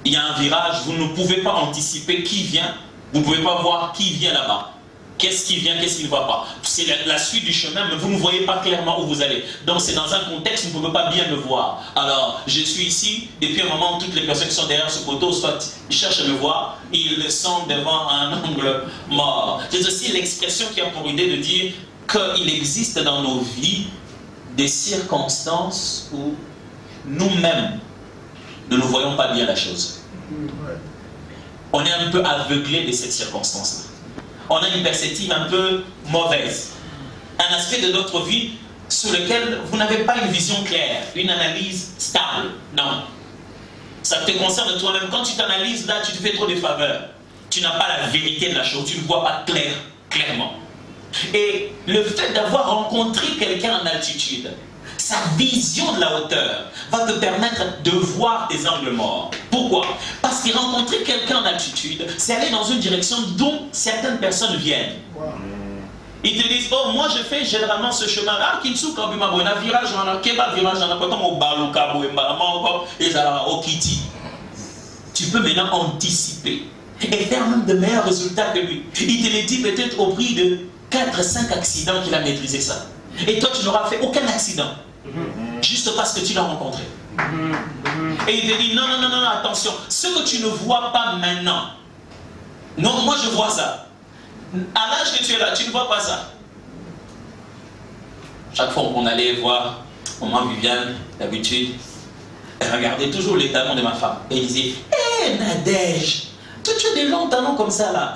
S2: il y a un virage, vous ne pouvez pas anticiper qui vient, vous ne pouvez pas voir qui vient là-bas. Qu'est-ce qui vient, qu'est-ce qui ne va pas? C'est la suite du chemin, mais vous ne voyez pas clairement où vous allez. Donc c'est dans un contexte où vous ne pouvez pas bien me voir. Alors, je suis ici, depuis un moment, toutes les personnes qui sont derrière ce poteau, soit ils cherchent à me voir, ils sont devant un angle mort. C'est aussi l'expression qui a pour idée de dire qu'il existe dans nos vies des circonstances où nous-mêmes, nous ne voyons pas bien la chose. On est un peu aveuglé de cette circonstance-là. On a une perspective un peu mauvaise. Un aspect de notre vie sur lequel vous n'avez pas une vision claire, une analyse stable. Non. Ça te concerne toi-même. Quand tu t'analyses là, tu te fais trop de faveurs. Tu n'as pas la vérité de la chose. Tu ne vois pas clairement. Et le fait d'avoir rencontré quelqu'un en altitude, sa vision de la hauteur va te permettre de voir des angles morts. Pourquoi? Parce que rencontrer quelqu'un en altitude, c'est aller dans une direction dont certaines personnes viennent. Ils te disent, oh, moi je fais généralement ce chemin-là, qui virage, tu peux maintenant anticiper et faire même de meilleurs résultats que lui. Il te le dit peut-être au prix de 4-5 accidents qu'il a maîtrisé ça. Et toi, tu n'auras fait aucun accident. Juste parce que tu l'as rencontré. Et il te dit, non, attention. Ce que tu ne vois pas maintenant. Non, moi je vois ça. À l'âge que tu es là, tu ne vois pas ça. Chaque fois qu'on allait voir maman Viviane, d'habitude, elle regardait toujours les talons de ma femme. Et elle disait, hé Nadège, toi tu as des longs talons comme ça là.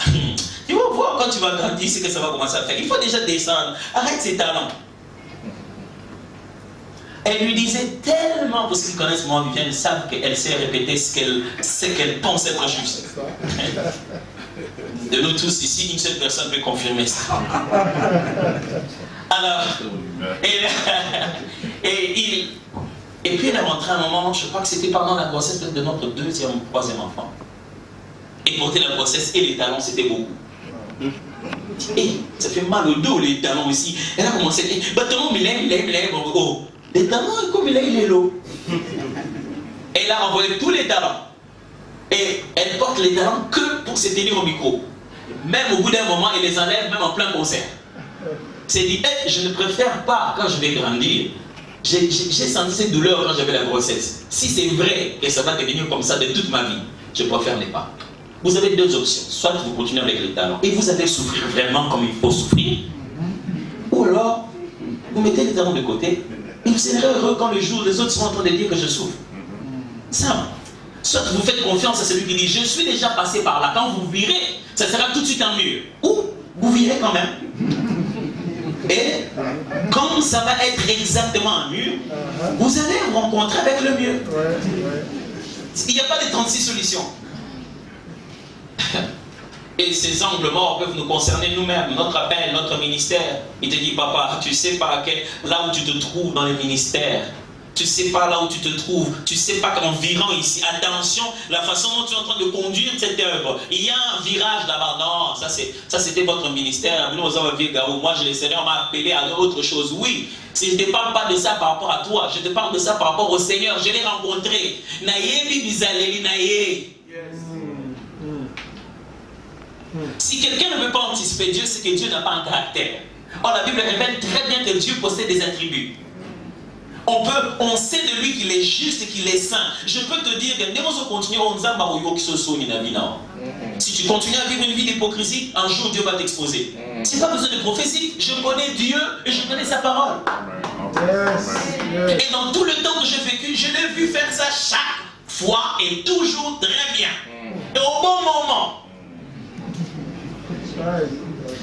S2: Tu vas voir quand tu vas grandir ce que ça va commencer à faire. Il faut déjà descendre. Arrête ces talons. Elle lui disait tellement, parce qu'ils connaissent maman Viviane, ils savent qu'elle sait répéter ce qu'elle pense être juste. De nous tous ici, une seule personne peut confirmer ça. Alors, et puis elle est rentrée un moment, je crois que c'était pendant la grossesse de notre deuxième ou troisième enfant. Et porter la grossesse et les talons, c'était beaucoup. Et ça fait mal au dos, les talons aussi. Elle a commencé à dire, bâtiment, il lève, oh. Les talons, comme il est l'eau. Et elle a envoyé tous les talons. Et elle porte les talons que pour se tenir au micro. Même au bout d'un moment, elle les enlève, même en plein concert. C'est dit, hey, je ne préfère pas, quand je vais grandir, j'ai senti cette douleur quand j'avais la grossesse. Si c'est vrai que ça va devenir comme ça de toute ma vie, je préfère les pas. Vous avez deux options. Soit vous continuez avec les talons et vous allez souffrir vraiment comme il faut souffrir. Ou alors, vous mettez les talons de côté et vous serez heureux quand le jour les autres seront en train de dire que je souffre. Simple. Soit vous faites confiance à celui qui dit, je suis déjà passé par là. Quand vous virez, ça sera tout de suite un mur. Ou vous virez quand même. Et comme ça va être exactement un mur, vous allez vous rencontrer avec le mur. Il n'y a pas de 36 solutions. Et ces angles morts peuvent nous concerner nous-mêmes, notre appel, notre ministère. Il te dit, papa, tu sais pas là où tu te trouves dans le ministère. Tu sais pas là où tu te trouves. Tu sais pas qu'en virant ici, attention, la façon dont tu es en train de conduire cette œuvre. Il y a un virage là-bas. Non, ça c'était votre ministère. Moi je laisserai, on m'a appelé à autre chose. Oui, si je ne te parle pas de ça par rapport à toi, je te parle de ça par rapport au Seigneur. Je l'ai rencontré. Si quelqu'un ne veut pas anticiper Dieu, c'est que Dieu n'a pas un caractère. Or, la Bible révèle très bien que Dieu possède des attributs. On sait de lui qu'il est juste et qu'il est saint. Je peux te dire que si tu continues à vivre une vie d'hypocrisie, un jour Dieu va t'exposer. C'est pas besoin de prophétie. Je connais Dieu et je connais sa parole. Et dans tout le temps que j'ai vécu, je l'ai vu faire ça chaque fois et toujours très bien. Et au bon moment.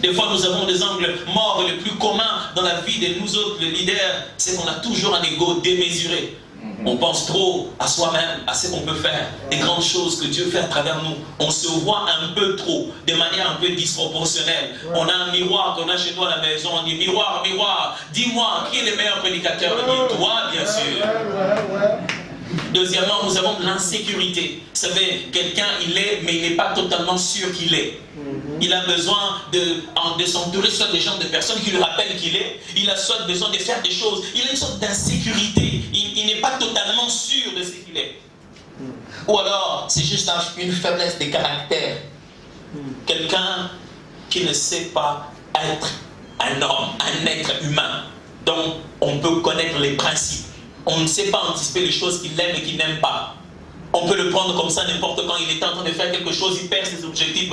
S2: Des fois, nous avons des angles morts. Le plus commun dans la vie de nous autres, les leaders, c'est qu'on a toujours un ego démesuré. On pense trop à soi-même, à ce qu'on peut faire, des grandes choses que Dieu fait à travers nous. On se voit un peu trop, de manière un peu disproportionnelle. On a un miroir qu'on a chez nous à la maison. On dit, miroir, miroir, dis-moi, qui est le meilleur prédicateur? On dit, toi, bien sûr. Deuxièmement, nous avons de l'insécurité. Vous savez, quelqu'un, il est, mais il n'est pas totalement sûr qu'il est. Il a besoin de s'entourer soit des gens, de personnes qui lui rappellent qu'il est. Il a soit besoin de faire des choses. Il a une sorte d'insécurité. Il n'est pas totalement sûr de ce qu'il est. Ou alors, c'est juste une faiblesse de caractère. Quelqu'un qui ne sait pas être un homme, un être humain, dont on peut connaître les principes. On ne sait pas anticiper les choses qu'il aime et qu'il n'aime pas. On peut le prendre comme ça n'importe quand. Il est en train de faire quelque chose, il perd ses objectifs,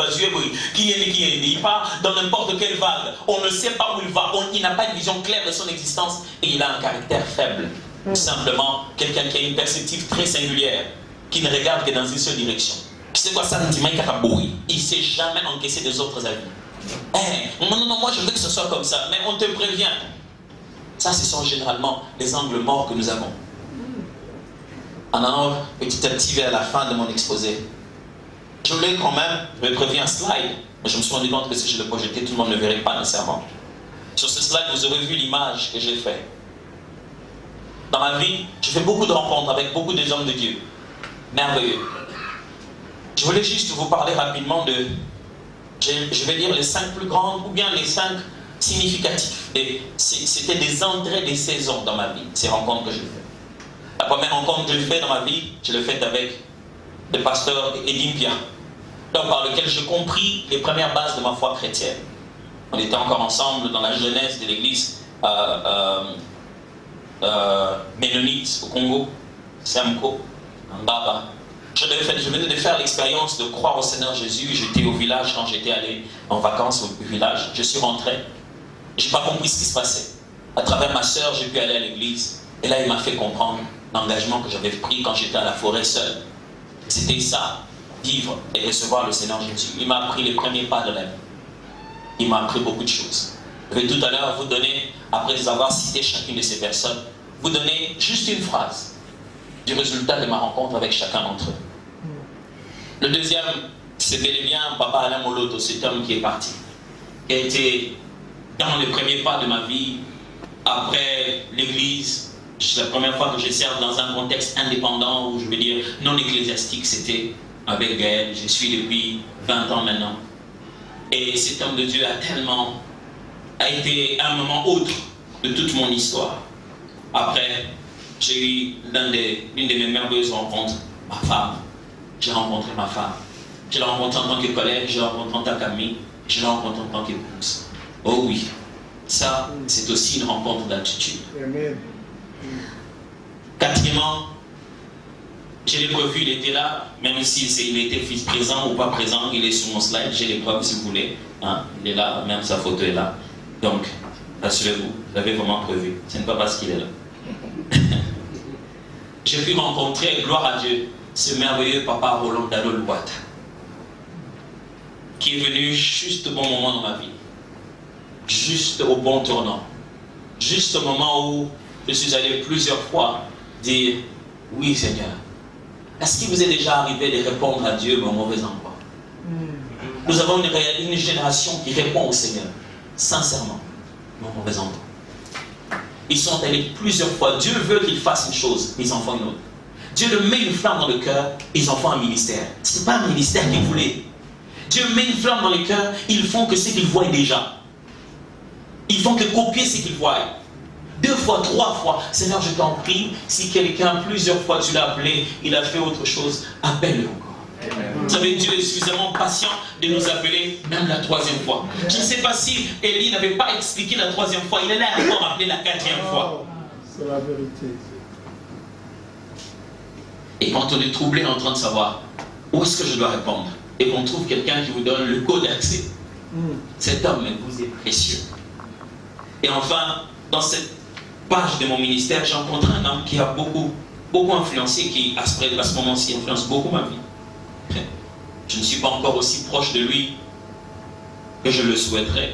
S2: il part dans n'importe quelle vague. On ne sait pas où il va, il n'a pas une vision claire de son existence et il a un caractère faible. Tout simplement, quelqu'un qui a une perspective très singulière, qui ne regarde que dans une seule direction. C'est quoi ça? Il ne sait jamais encaisser des autres avis. Non, moi je veux que ce soit comme ça, mais on te prévient. Ça, ce sont généralement les angles morts que nous avons. En allant petit à petit vers la fin de mon exposé, je voulais quand même me prévenir un slide, mais je me suis rendu compte que si je le projetais, tout le monde ne verrait pas nécessairement. Sur ce slide, vous aurez vu l'image que j'ai faite. Dans ma vie, je fais beaucoup de rencontres avec beaucoup des hommes de Dieu. Merveilleux. Je voulais juste vous parler rapidement de, je vais dire les 5 plus grandes, ou bien les 5 significatifs. C'était des entrées des saisons dans ma vie, ces rencontres que j'ai faites. La première rencontre que j'ai faite dans ma vie, je l'ai faite avec le pasteur Edimpia, par lequel j'ai compris les premières bases de ma foi chrétienne. On était encore ensemble dans la jeunesse de l'église ménonite au Congo, Samko, en Baba. Je venais de faire l'expérience de croire au Seigneur Jésus. J'étais au village quand j'étais allé en vacances au village. Je suis rentré. Je n'ai pas compris ce qui se passait. À travers ma sœur, j'ai pu aller à l'église. Et là, il m'a fait comprendre l'engagement que j'avais pris quand j'étais à la forêt seul. C'était ça, vivre et recevoir le Seigneur Jésus. Il m'a appris les premiers pas de la vie. Il m'a appris beaucoup de choses. Je vais tout à l'heure vous donner, après avoir cité chacune de ces personnes, vous donner juste une phrase du résultat de ma rencontre avec chacun d'entre eux. Le deuxième, c'est bel et bien Papa Alain Moloto, cet homme qui est parti, qui a été dans les premiers pas de ma vie, après l'église. C'est la première fois que je sers dans un contexte indépendant, ou je veux dire non ecclésiastique, c'était avec Gaël. Je suis depuis 20 ans maintenant. Et cet homme de Dieu a été un moment autre de toute mon histoire. Après, j'ai eu l'une de mes merveilleuses rencontres, ma femme. J'ai rencontré ma femme. Je l'ai rencontrée en tant que collègue, je l'ai rencontrée en tant qu'amie, je l'ai rencontrée en tant qu'épouse. Oh oui, ça, c'est aussi une rencontre d'attitude. Quatrièmement, je l'ai revu, il était là, même s'il était présent ou pas présent, il est sur mon slide, j'ai les preuves si vous voulez. Hein, il est là, même sa photo est là. Donc, rassurez-vous, vous l'avez vraiment prévu. Ce n'est pas parce qu'il est là. J'ai pu rencontrer, gloire à Dieu, ce merveilleux papa Roland Dalo-Louata, qui est venu juste au bon moment dans ma vie, juste au bon tournant, juste au moment où je suis allé plusieurs fois dire oui Seigneur. Est-ce qu'il vous est déjà arrivé de répondre à Dieu mais au mauvais endroit? Nous avons une génération qui répond au Seigneur sincèrement mais au mauvais endroit. Ils sont allés plusieurs fois. Dieu veut qu'ils fassent une chose, ils en font une autre. Dieu leur met une flamme dans le cœur, ils en font un ministère. Ce n'est pas un ministère qu'ils voulaient. Dieu met une flamme dans le cœur, ils font que ce qu'ils voient déjà. Ils font que copier ce qu'ils voient. 2 fois, 3 fois, Seigneur, je t'en prie, si quelqu'un, plusieurs fois tu l'as appelé, il a fait autre chose, appelle-le encore. Vous savez, Dieu est suffisamment patient de nous appeler même la 3e fois. Je ne sais pas si Élie n'avait pas expliqué la 3e fois, il allait encore appeler la 4e fois.
S3: C'est la vérité.
S2: Et quand on est troublé en train de savoir où est-ce que je dois répondre, et qu'on trouve quelqu'un qui vous donne le code d'accès, cet homme vous est précieux. Et enfin, dans cette page de mon ministère, j'ai rencontré un homme qui a beaucoup influencé, qui à ce moment-ci influence beaucoup ma vie. Je ne suis pas encore aussi proche de lui que je le souhaiterais.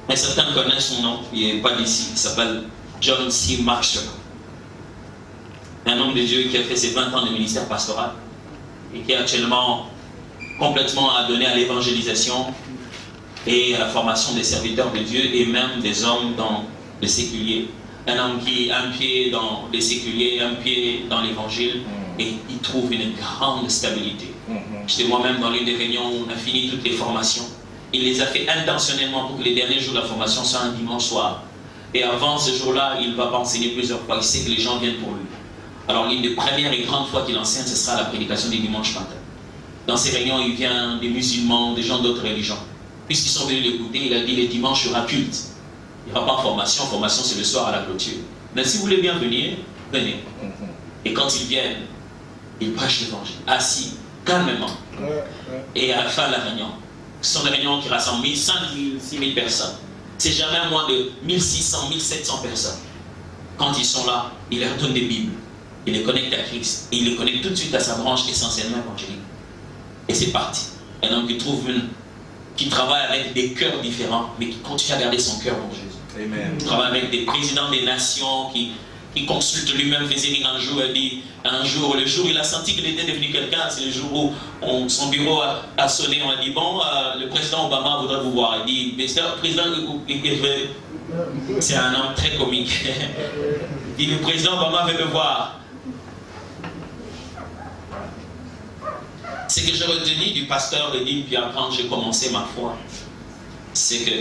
S2: Mais certains connaissent son nom, il n'est pas d'ici, il s'appelle John C. Maxwell. Un homme de Dieu qui a fait ses 20 ans de ministère pastoral et qui est actuellement complètement adonné à l'évangélisation et à la formation des serviteurs de Dieu et même des hommes dans le séculier. Un homme qui a un pied dans le séculier, un pied dans l'évangile et il trouve une grande stabilité. J'étais moi-même dans l'une des réunions où on a fini toutes les formations. Il les a fait intentionnellement pour que les derniers jours de la formation soient un dimanche soir. Et avant ce jour-là, il ne va pas enseigner plusieurs fois. Il sait que les gens viennent pour lui. Alors l'une des premières et grandes fois qu'il enseigne, ce sera la prédication du dimanche matin. Dans ces réunions, il vient des musulmans, des gens d'autres religions. puisqu'ils sont venus l'écouter, il a dit les dimanches, il y aura culte. Il n'y aura pas formation, formation c'est le soir à la clôture. Mais si vous voulez bien venir, venez. Et quand ils viennent, ils prêchent l'évangile, assis, calmement. Et à la fin de la réunion, ce sont des réunions qui rassemblent 1000, 5000, 6000 personnes. C'est jamais moins de 1600, 1700 personnes. Quand ils sont là, il leur donne des Bibles. Il les connecte à Christ. Et il les connecte tout de suite à sa branche essentiellement évangélique. Et c'est parti. Un homme qui travaille avec des cœurs différents, mais qui continue à garder son cœur pour Jésus.
S3: Amen.
S2: Il travaille avec des présidents des nations qui consulte lui-même Vézérine un jour. Elle dit, le jour où il a senti qu'il était devenu quelqu'un, c'est le jour où son bureau a sonné. On a dit, bon, le président Obama voudrait vous voir. Il dit, président, c'est un homme très comique. Il dit, le président Obama veut me voir. Ce que j'ai retenu du pasteur Edine, puis après j'ai commencé ma foi, c'est que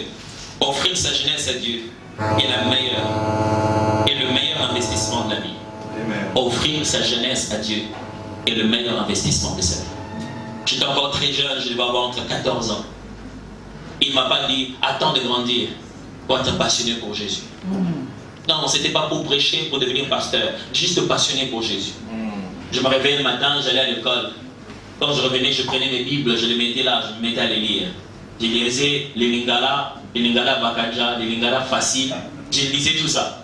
S2: offrir sa jeunesse à Dieu est le meilleur investissement de la vie.
S3: Amen.
S2: Offrir sa jeunesse à Dieu est le meilleur investissement de sa vie. J'étais encore très jeune, je devais avoir entre 14 ans. Il ne m'a pas dit, attends de grandir pour être passionné pour Jésus. Non, ce n'était pas pour prêcher, pour devenir pasteur, juste passionné pour Jésus. Je me réveillais le matin, j'allais à l'école. Quand je revenais, je prenais mes Bibles, je les mettais là, je me mettais à les lire. Je lisais les Lingala Bakaja, les Lingala Facile, je lisais tout ça.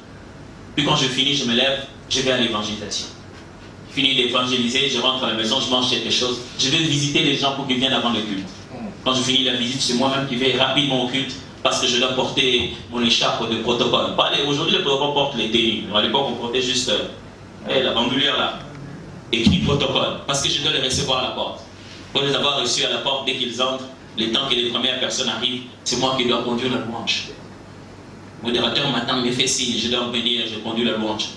S2: Puis quand je finis, je me lève, je vais à l'évangélisation. Je finis d'évangéliser, je rentre à la maison, je mange quelque chose. Je vais visiter les gens pour qu'ils viennent avant le culte. Quand je finis la visite, c'est moi-même qui vais rapidement au culte parce que je dois porter mon écharpe de protocole. Aujourd'hui, le protocole porte les dénis. À l'époque, on portait juste la bandoulière là. Écrit protocole, parce que je dois les recevoir à la porte. Pour les avoir reçus à la porte, dès qu'ils entrent, le temps que les premières personnes arrivent, c'est moi qui dois conduire la louange. Le modérateur m'attend, me fait signe, je dois venir, je conduis la louange.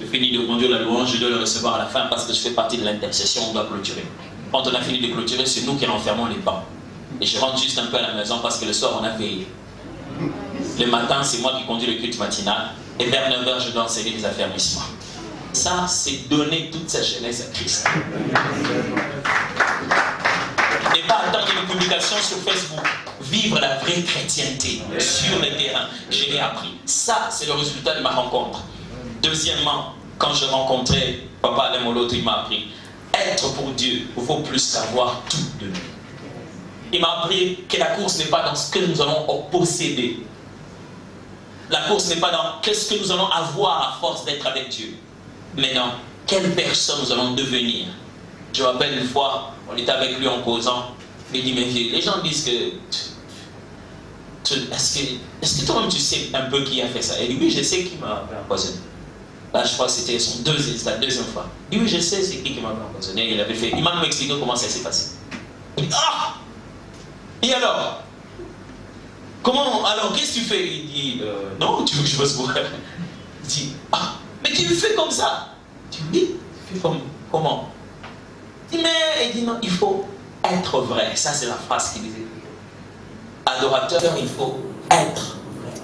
S2: Je finis de conduire la louange, je dois le recevoir à la fin parce que je fais partie de l'intercession, on doit clôturer. Quand on a fini de clôturer, c'est nous qui renfermons les bancs. Et je rentre juste un peu à la maison parce que le soir, on a veillé. Le matin, c'est moi qui conduis le culte matinal. Et vers 9h, je dois enseigner les affermissements. Ça, c'est donner toute sa jeunesse à Christ. Et pas attendre une publication sur Facebook. Vivre la vraie chrétienté sur le terrain. Je l'ai appris. Ça, c'est le résultat de ma rencontre. Deuxièmement, quand je rencontrais Papa Alain Moloto, il m'a appris. Être pour Dieu vaut plus savoir tout de lui. Il m'a appris que la course n'est pas dans ce que nous allons posséder. La course n'est pas dans qu'est-ce que nous allons avoir à force d'être avec Dieu. Mais non, quelle personne nous allons devenir. Je me rappelle une fois, on était avec lui en causant. Il dit, mais vieux, les gens disent que... Est-ce que toi-même tu sais un peu qui a fait ça? Il dit, oui, je sais qui m'a empoisonné. Là, je crois que c'était la deuxième fois. Il dit, oui, je sais c'est qui m'a empoisonné. Il m'a même expliqué comment ça s'est passé. Il dit, ah! Et alors? Comment? Alors, qu'est-ce que tu fais? Il dit, non, tu veux que je fasse quoi? Il dit, ah! Mais tu fais comme ça. Tu me dis, tu fais comment? Il dit, mais il dit non, il faut être vrai. Ça, c'est la phrase qu'il disait. Adorateur, il faut être vrai.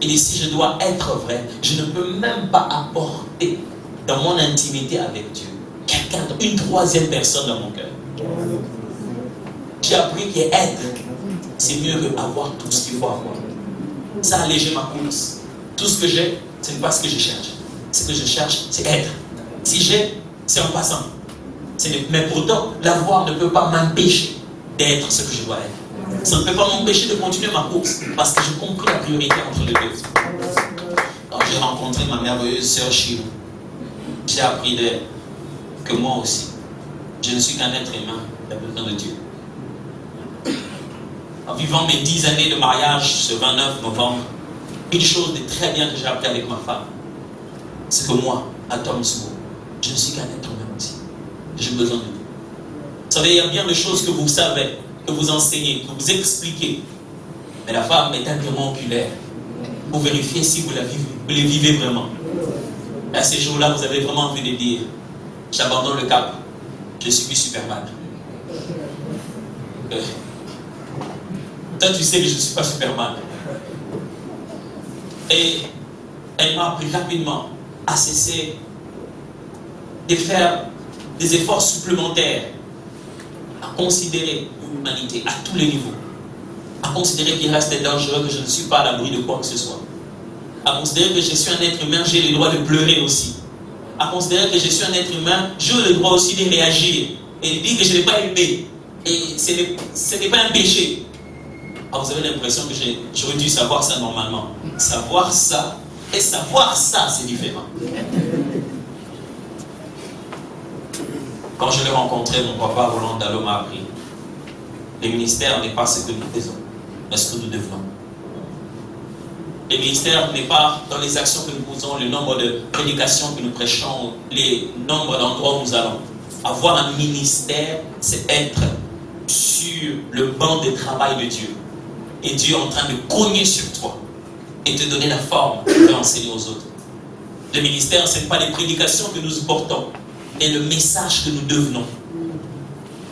S2: Il dit, si je dois être vrai, je ne peux même pas apporter dans mon intimité avec Dieu quelqu'un, une troisième personne dans mon cœur. J'ai appris qu'être, c'est mieux que avoir tout ce qu'il faut avoir. Ça a allégé ma course. Tout ce que j'ai, ce n'est pas ce que je cherche. Ce que je cherche, c'est être. Si j'ai, c'est en passant. Mais pourtant, l'avoir ne peut pas m'empêcher d'être ce que je dois être. Ça ne peut pas m'empêcher de continuer ma course parce que j'ai compris la priorité entre les deux. Quand j'ai rencontré ma merveilleuse sœur Chilo, j'ai appris d'elle que moi aussi, je ne suis qu'un être humain qui a besoin de Dieu. En vivant mes 10 années de mariage ce 29 novembre, une chose de très bien que j'ai appris avec ma femme, c'est que moi, à Tom Sougo, je ne suis qu'un être humain aussi. J'ai besoin de vous. Vous savez, il y a bien des choses que vous savez, que vous enseignez, que vous expliquez. Mais la femme est un témoin oculaire pour vérifier si vous les vivez vraiment. Et à ces jours-là, vous avez vraiment envie de dire, j'abandonne le cap, je suis Superman. Toi, tu sais que je ne suis pas Superman. Et elle m'a appris rapidement à cesser de faire des efforts supplémentaires, à considérer l'humanité à tous les niveaux. à considérer qu'il reste dangereux, que je ne suis pas à l'abri de quoi que ce soit, à considérer que je suis un être humain, j'ai le droit de pleurer aussi, à considérer que je suis un être humain, j'ai le droit aussi de réagir et de dire que je n'ai pas aimé et ce n'est pas un péché. Ah, vous avez l'impression que j'aurais dû savoir ça normalement. Savoir ça et savoir ça, c'est différent. Quand je l'ai rencontré, mon papa Roland Dallot m'a appris. Le ministère n'est pas ce que nous faisons, mais ce que nous devenons. Le ministère n'est pas dans les actions que nous faisons, le nombre de prédications que nous prêchons, les nombres d'endroits où nous allons. Avoir un ministère, c'est être sur le banc de travail de Dieu. Et Dieu est en train de cogner sur toi et te donner la forme pour enseigner aux autres. Le ministère, ce n'est pas les prédications que nous portons, mais le message que nous devenons.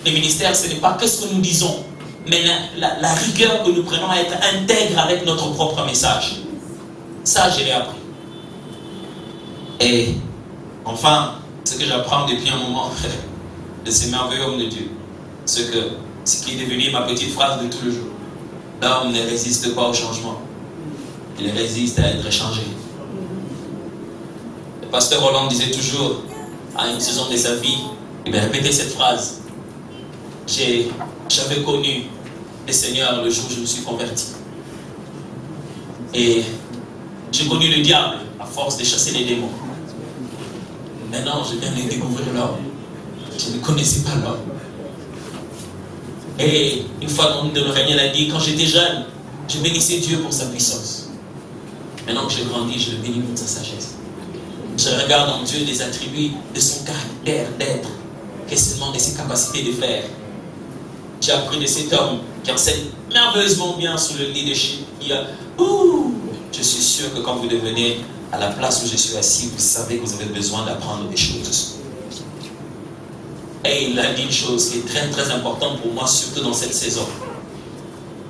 S2: Le ministère, ce n'est pas qu'est-ce que nous disons, mais la rigueur que nous prenons à être intègre avec notre propre message. Ça, je l'ai appris. Et enfin, ce que j'apprends depuis un moment de ces merveilleux hommes de Dieu, ce qui est devenu ma petite phrase de tout le jour. L'homme ne résiste pas au changement. Il résiste à être changé. Le pasteur Roland disait toujours, à une saison de sa vie, il m'a répété cette phrase. J'avais connu le Seigneur le jour où je me suis converti. Et j'ai connu le diable à force de chasser les démons. Maintenant, je viens de découvrir l'homme. Je ne connaissais pas l'homme. Et une fois, l'homme de Daniel a dit, quand j'étais jeune, je bénissais Dieu pour sa puissance. Maintenant que j'ai grandi, je le bénis pour sa sagesse. Je regarde en Dieu des attributs de son caractère d'être, questionnement de ses capacités de faire. J'ai appris de cet homme qui enseigne merveilleusement bien sur le leadership. Je suis sûr que quand vous devenez à la place où je suis assis, vous savez que vous avez besoin d'apprendre des choses. Et il a dit une chose qui est très très importante pour moi, surtout dans cette saison,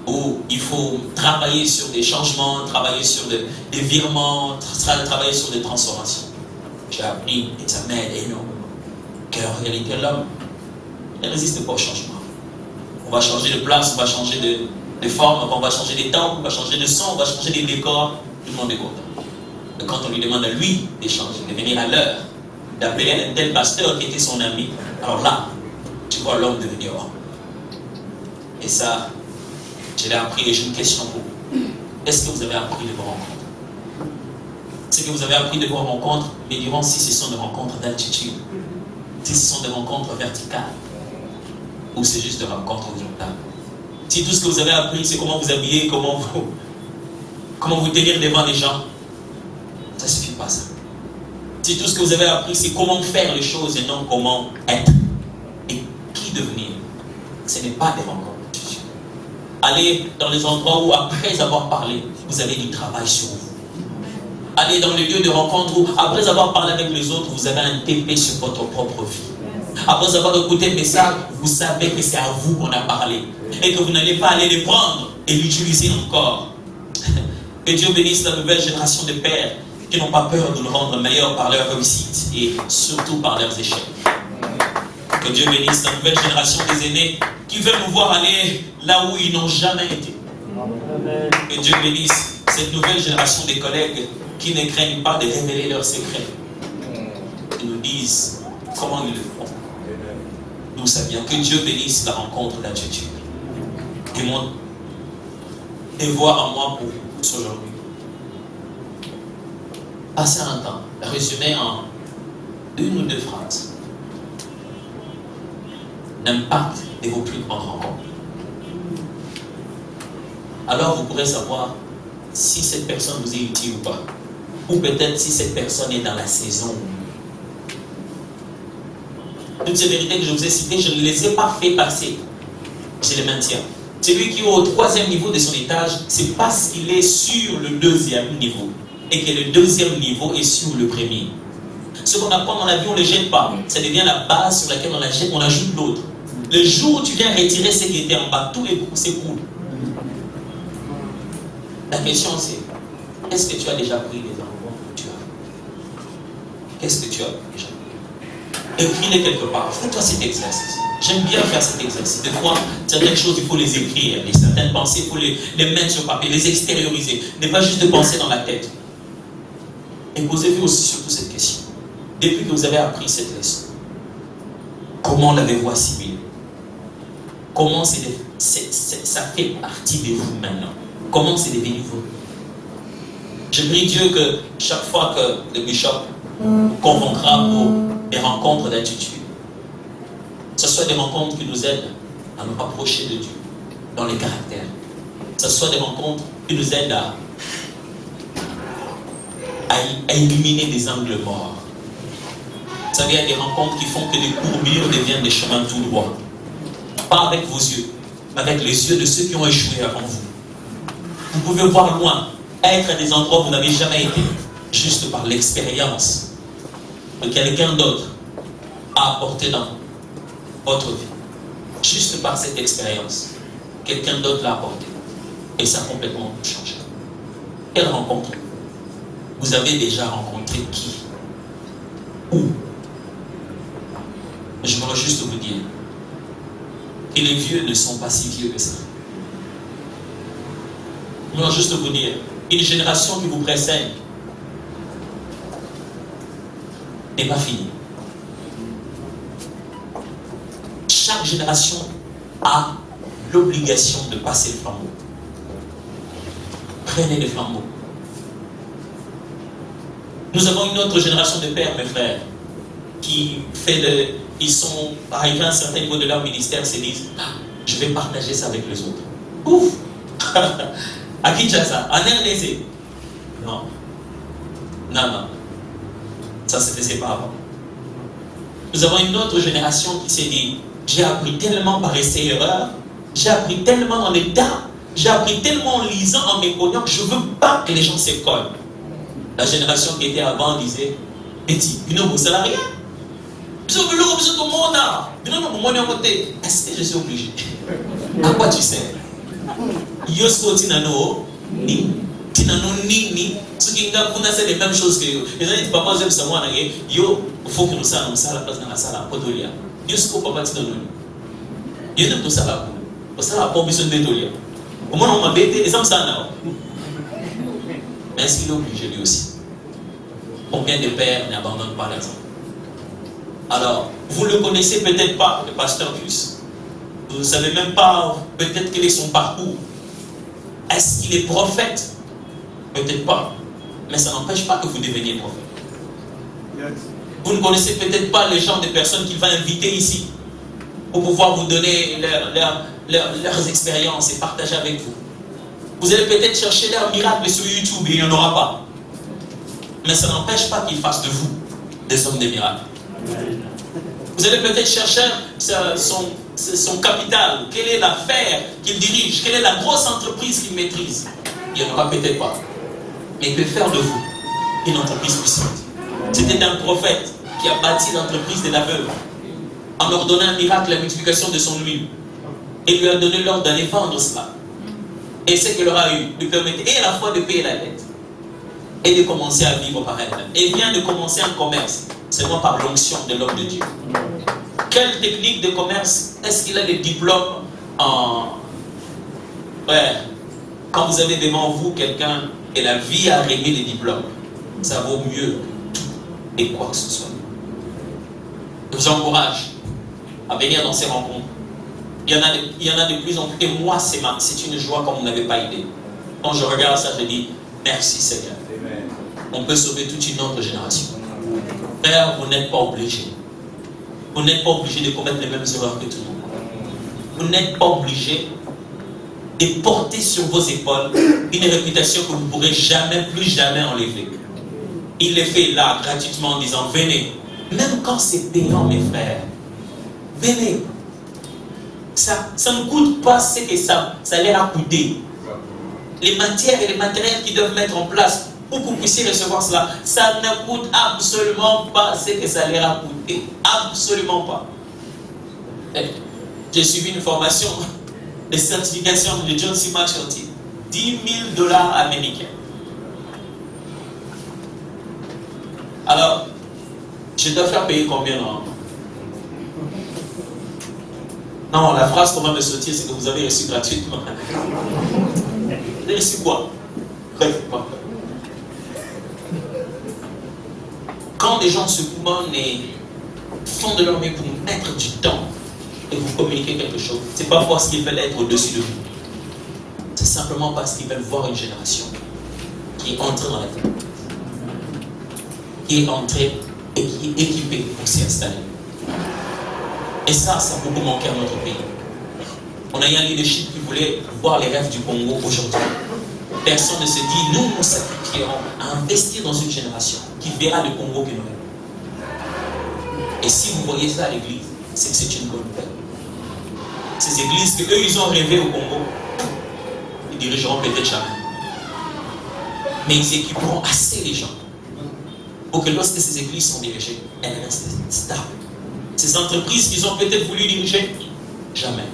S2: où il faut travailler sur des changements, travailler sur des virements, travailler sur des transformations. J'ai appris et ça m'aide énormément. En réalité, l'homme ne résiste pas au changement. On va changer de place, on va changer de forme, on va changer des temps, on va changer de son, on va changer des décors. Tout le monde est content. Et quand on lui demande à lui d'échanger, de venir à l'heure, d'appeler un tel pasteur qui était son ami, alors là, tu vois l'homme devenir homme. Et ça, je l'ai appris et j'ai une question pour vous. Est-ce que vous avez appris de vos rencontres? Ce que vous avez appris de vos rencontres, mais diront si ce sont des rencontres d'altitude, si ce sont des rencontres verticales, ou c'est juste des rencontres horizontales. Si tout ce que vous avez appris, c'est comment vous habiller, comment vous tenir devant les gens, ça ne suffit pas ça. Si tout ce que vous avez appris, c'est comment faire les choses et non comment être et qui devenir, ce n'est pas des rencontres. Allez dans les endroits où, après avoir parlé, vous avez du travail sur vous. Allez dans les lieux de rencontre où, après avoir parlé avec les autres, vous avez un TP sur votre propre vie. Après avoir écouté le message, vous savez que c'est à vous qu'on a parlé et que vous n'allez pas aller le prendre et l'utiliser encore. Que Dieu bénisse la nouvelle génération de pères qui n'ont pas peur de le rendre meilleur par leur réussite et surtout par leurs échecs. Que Dieu bénisse la nouvelle génération des aînés qui veulent nous voir aller là où ils n'ont jamais été. Que Dieu bénisse cette nouvelle génération des collègues qui ne craignent pas de révéler leurs secrets. Qui nous disent comment ils le font. D'où ça vient. Que Dieu bénisse la rencontre d'attitude. Et mon devoir à moi pour vous aujourd'hui. Passer un temps, résumer en une ou deux phrases l'impact de vos plus grandes rencontres. Alors vous pourrez savoir si cette personne vous est utile ou pas. Ou peut-être si cette personne est dans la saison. Toutes ces vérités que je vous ai citées, je ne les ai pas fait passer. Je les maintiens. Celui qui est au 3e niveau de son étage, c'est parce qu'il est sur le 2e niveau. Et que le 2e niveau est sur le 1er. Ce qu'on apprend dans la vie, on ne le jette pas. Ça devient la base sur laquelle on la jette, on ajoute l'autre. Le jour où tu viens retirer ce qui était en bas, tout s'écroule. La question c'est, est-ce que tu as déjà pris les endroits que tu as? Qu'est-ce que tu as déjà pris? Écris-les quelque part. Fais-toi cet exercice. J'aime bien faire cet exercice. Des fois, certaines choses, il faut les écrire. Certaines pensées, il faut les mettre sur papier, les extérioriser. Ne pas juste de penser dans la tête. Et posez-vous aussi surtout cette question. Depuis que vous avez appris cette leçon, comment l'avez-vous assimilée? Comment ça fait partie de vous maintenant? Comment c'est devenu vous? Je prie Dieu que chaque fois que le bishop vous convoquera pour des rencontres d'attitude, ce soit des rencontres qui nous aident à nous rapprocher de Dieu dans les caractères. Ce soit des rencontres qui nous aident à éliminer des angles morts. Vous savez, il y a des rencontres qui font que des courbures deviennent des chemins tout droits. Pas avec vos yeux, mais avec les yeux de ceux qui ont échoué avant vous. Vous pouvez voir loin, être à des endroits où vous n'avez jamais été, juste par l'expérience que quelqu'un d'autre a apporté dans votre vie. Juste par cette expérience, quelqu'un d'autre l'a apporté. Et ça a complètement changé. Quelle rencontre? Vous avez déjà rencontré qui? Où? Je voudrais juste vous dire que les vieux ne sont pas si vieux que ça. Je voudrais juste vous dire, une génération qui vous précède n'est pas finie. Chaque génération a l'obligation de passer le flambeau. Prenez le flambeau. Nous avons une autre génération de pères, mes frères, qui ils sont arrivés à un certain niveau de leur ministère, se disent, je vais partager ça avec les autres. Ouf! À Kinshasa, en RDC. Non. Non. Ça se faisait pas avant. Nous avons une autre génération qui s'est dit, j'ai appris tellement par essai et erreur, j'ai appris tellement en état, j'ai appris tellement en lisant, en mécognant, que je ne veux pas que les gens s'écolent. La génération qui était avant disait, est-ce que je suis obligé? À quoi tu sais? C'est les mêmes choses que yo. Les gens disent, papa, j'aime ça, moi, yo, il faut que nous soyons à la place dans la salle, à Potolia. Yo, ce qu'on papa, tu donnes. Yo, n'aime tout ça là. Au ça là, pas besoin de Potolia. Au moins, on m'a bêté, les hommes, ça là. Mais est-ce qu'il est obligé lui aussi? Combien de pères n'abandonnent pas leurs enfants? Alors, vous ne le connaissez peut-être pas, le pasteur Gus. Vous ne savez même pas peut-être quel est son parcours. Est-ce qu'il est prophète? Peut-être pas. Mais ça n'empêche pas que vous deveniez prophète. Yes. Vous ne connaissez peut-être pas les genres de personnes qu'il va inviter ici pour pouvoir vous donner leurs expériences et partager avec vous. Vous allez peut-être chercher leurs miracles sur YouTube et il n'y en aura pas. Mais ça n'empêche pas qu'ils fassent de vous des hommes de miracles. Vous allez peut-être chercher son capital. Quelle est l'affaire qu'il dirige? Quelle est la grosse entreprise qu'il maîtrise? Il n'y en aura peut-être pas. Mais il peut faire de vous une entreprise puissante. C'était un prophète qui a bâti l'entreprise de l'aveugle en leur donnant un miracle, la multiplication de son huile. Et lui a donné l'ordre d'aller vendre cela. Et ce qu'il aura eu lui permettait et à la fois de payer la dette et de commencer à vivre par elle. Et vient de commencer un commerce, seulement par l'onction de l'homme de Dieu. Quelle technique de commerce? Est-ce qu'il a des diplômes en... Ouais. Quand vous avez devant vous quelqu'un et la vie a réglé les diplômes, ça vaut mieux et quoi que ce soit. Je vous encourage à venir dans ces rencontres. Il y en a de plus en plus. Et moi, c'est une joie comme vous n'avez pas idée. Quand je regarde ça, je dis merci Seigneur. On peut sauver toute une autre génération. Frère, vous n'êtes pas obligé. Vous n'êtes pas obligé de commettre les mêmes erreurs que tout le monde. Vous n'êtes pas obligé de porter sur vos épaules une réputation que vous ne pourrez jamais, plus jamais enlever. Il le fait là, gratuitement, en disant, venez. Même quand c'est payant, mes frères. Venez. Ça ne coûte pas ce que ça a l'air à coûter. Les matières et les matériels qui doivent mettre en place pour que vous puissiez recevoir cela, ça ne coûte absolument pas ce que ça a l'air à coûter. Absolument pas. J'ai suivi une formation de certification de John C. McShorty. $10,000 américains. Alors, je dois faire payer combien normalement? Non, la phrase qu'on va me sauter, c'est que vous avez reçu gratuitement. Vous avez reçu quoi? Quand des gens se commandent et font de leur mieux pour mettre du temps et vous communiquer quelque chose, c'est pas parce qu'ils veulent être au-dessus de vous. C'est simplement parce qu'ils veulent voir une génération qui est entrée dans la vie, qui est entrée et qui est équipée pour s'y installer. Et ça a beaucoup manqué à notre pays. On a eu un leadership qui voulait voir les rêves du Congo aujourd'hui. Personne ne se dit, nous nous sacrifierons à investir dans une génération qui verra le Congo que nous avons. Et si vous voyez ça à l'église, c'est que c'est une bonne nouvelle. Ces églises que eux ils ont rêvé au Congo, ils dirigeront peut-être jamais. Mais ils équiperont assez les gens pour que lorsque ces églises sont dirigées, elles restent stables. Ces entreprises qu'ils ont peut-être voulu diriger, jamais.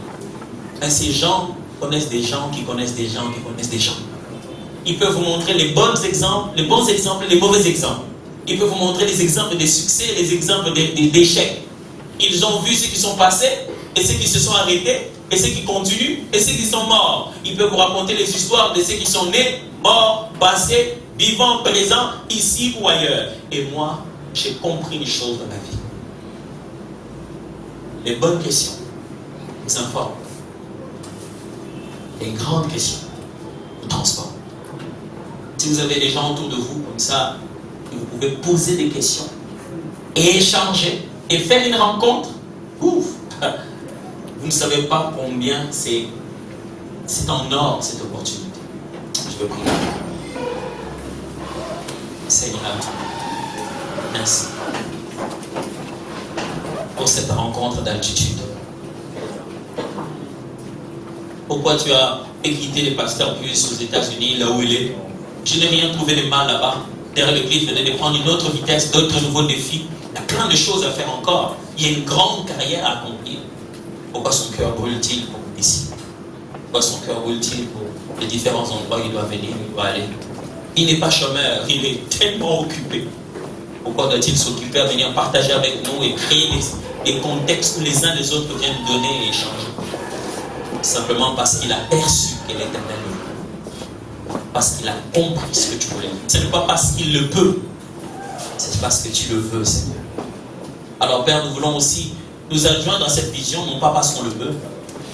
S2: Mais ces gens connaissent des gens qui connaissent des gens qui connaissent des gens. Ils peuvent vous montrer les bons exemples, les mauvais exemples. Ils peuvent vous montrer les exemples de succès, les exemples d'échecs. Ils ont vu ceux qui sont passés, et ceux qui se sont arrêtés, et ceux qui continuent, et ceux qui sont morts. Ils peuvent vous raconter les histoires de ceux qui sont nés, morts, passés, vivants, présents, ici ou ailleurs. Et moi, j'ai compris une chose dans ma vie. Les bonnes questions vous informent. Les grandes questions vous transforment. Si vous avez des gens autour de vous comme ça, vous pouvez poser des questions et échanger et faire une rencontre, ouf, vous ne savez pas combien c'est en or cette opportunité. Je veux prier. Seigneur, merci pour cette rencontre d'altitude. Pourquoi tu as quitté le pasteur Pius aux États-Unis, là où il est? Je n'ai rien trouvé de mal là-bas. Derrière le Christ venait de prendre une autre vitesse, d'autres nouveaux défis. Il y a plein de choses à faire encore. Il y a une grande carrière à accomplir. Pourquoi son cœur brûle-t-il pour ici? Pourquoi son cœur brûle-t-il pour les différents endroits où il doit venir, où il doit aller? Il n'est pas chômeur, il est tellement occupé. Pourquoi doit-il s'occuper à venir partager avec nous et créer des contextes où les uns les autres viennent donner et échanger? Simplement parce qu'il a perçu que l'Éternel le veut. Parce qu'il a compris ce que tu voulais. Ce n'est pas parce qu'il le peut, c'est parce que tu le veux, Seigneur. Alors Père, nous voulons aussi nous adjoindre dans cette vision, non pas parce qu'on le veut,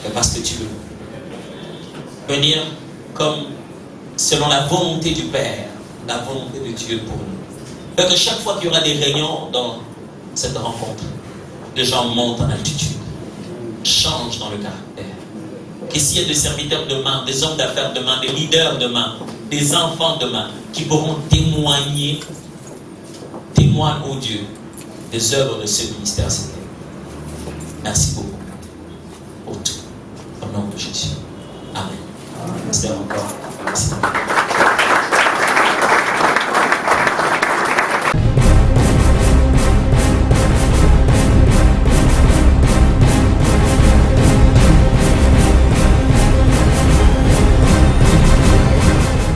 S2: mais parce que tu le veux. Venir comme selon la volonté du Père, la volonté de Dieu pour nous. Fait que chaque fois qu'il y aura des réunions dans cette rencontre, les gens montent en altitude, changent dans le caractère. Et s'il y a des serviteurs demain, des hommes d'affaires demain, des leaders demain, des enfants demain, qui pourront témoignent, ô Dieu, des œuvres de ce ministère, Seigneur. Merci beaucoup pour tout. Au nom de Jésus. Amen. Merci encore. Merci.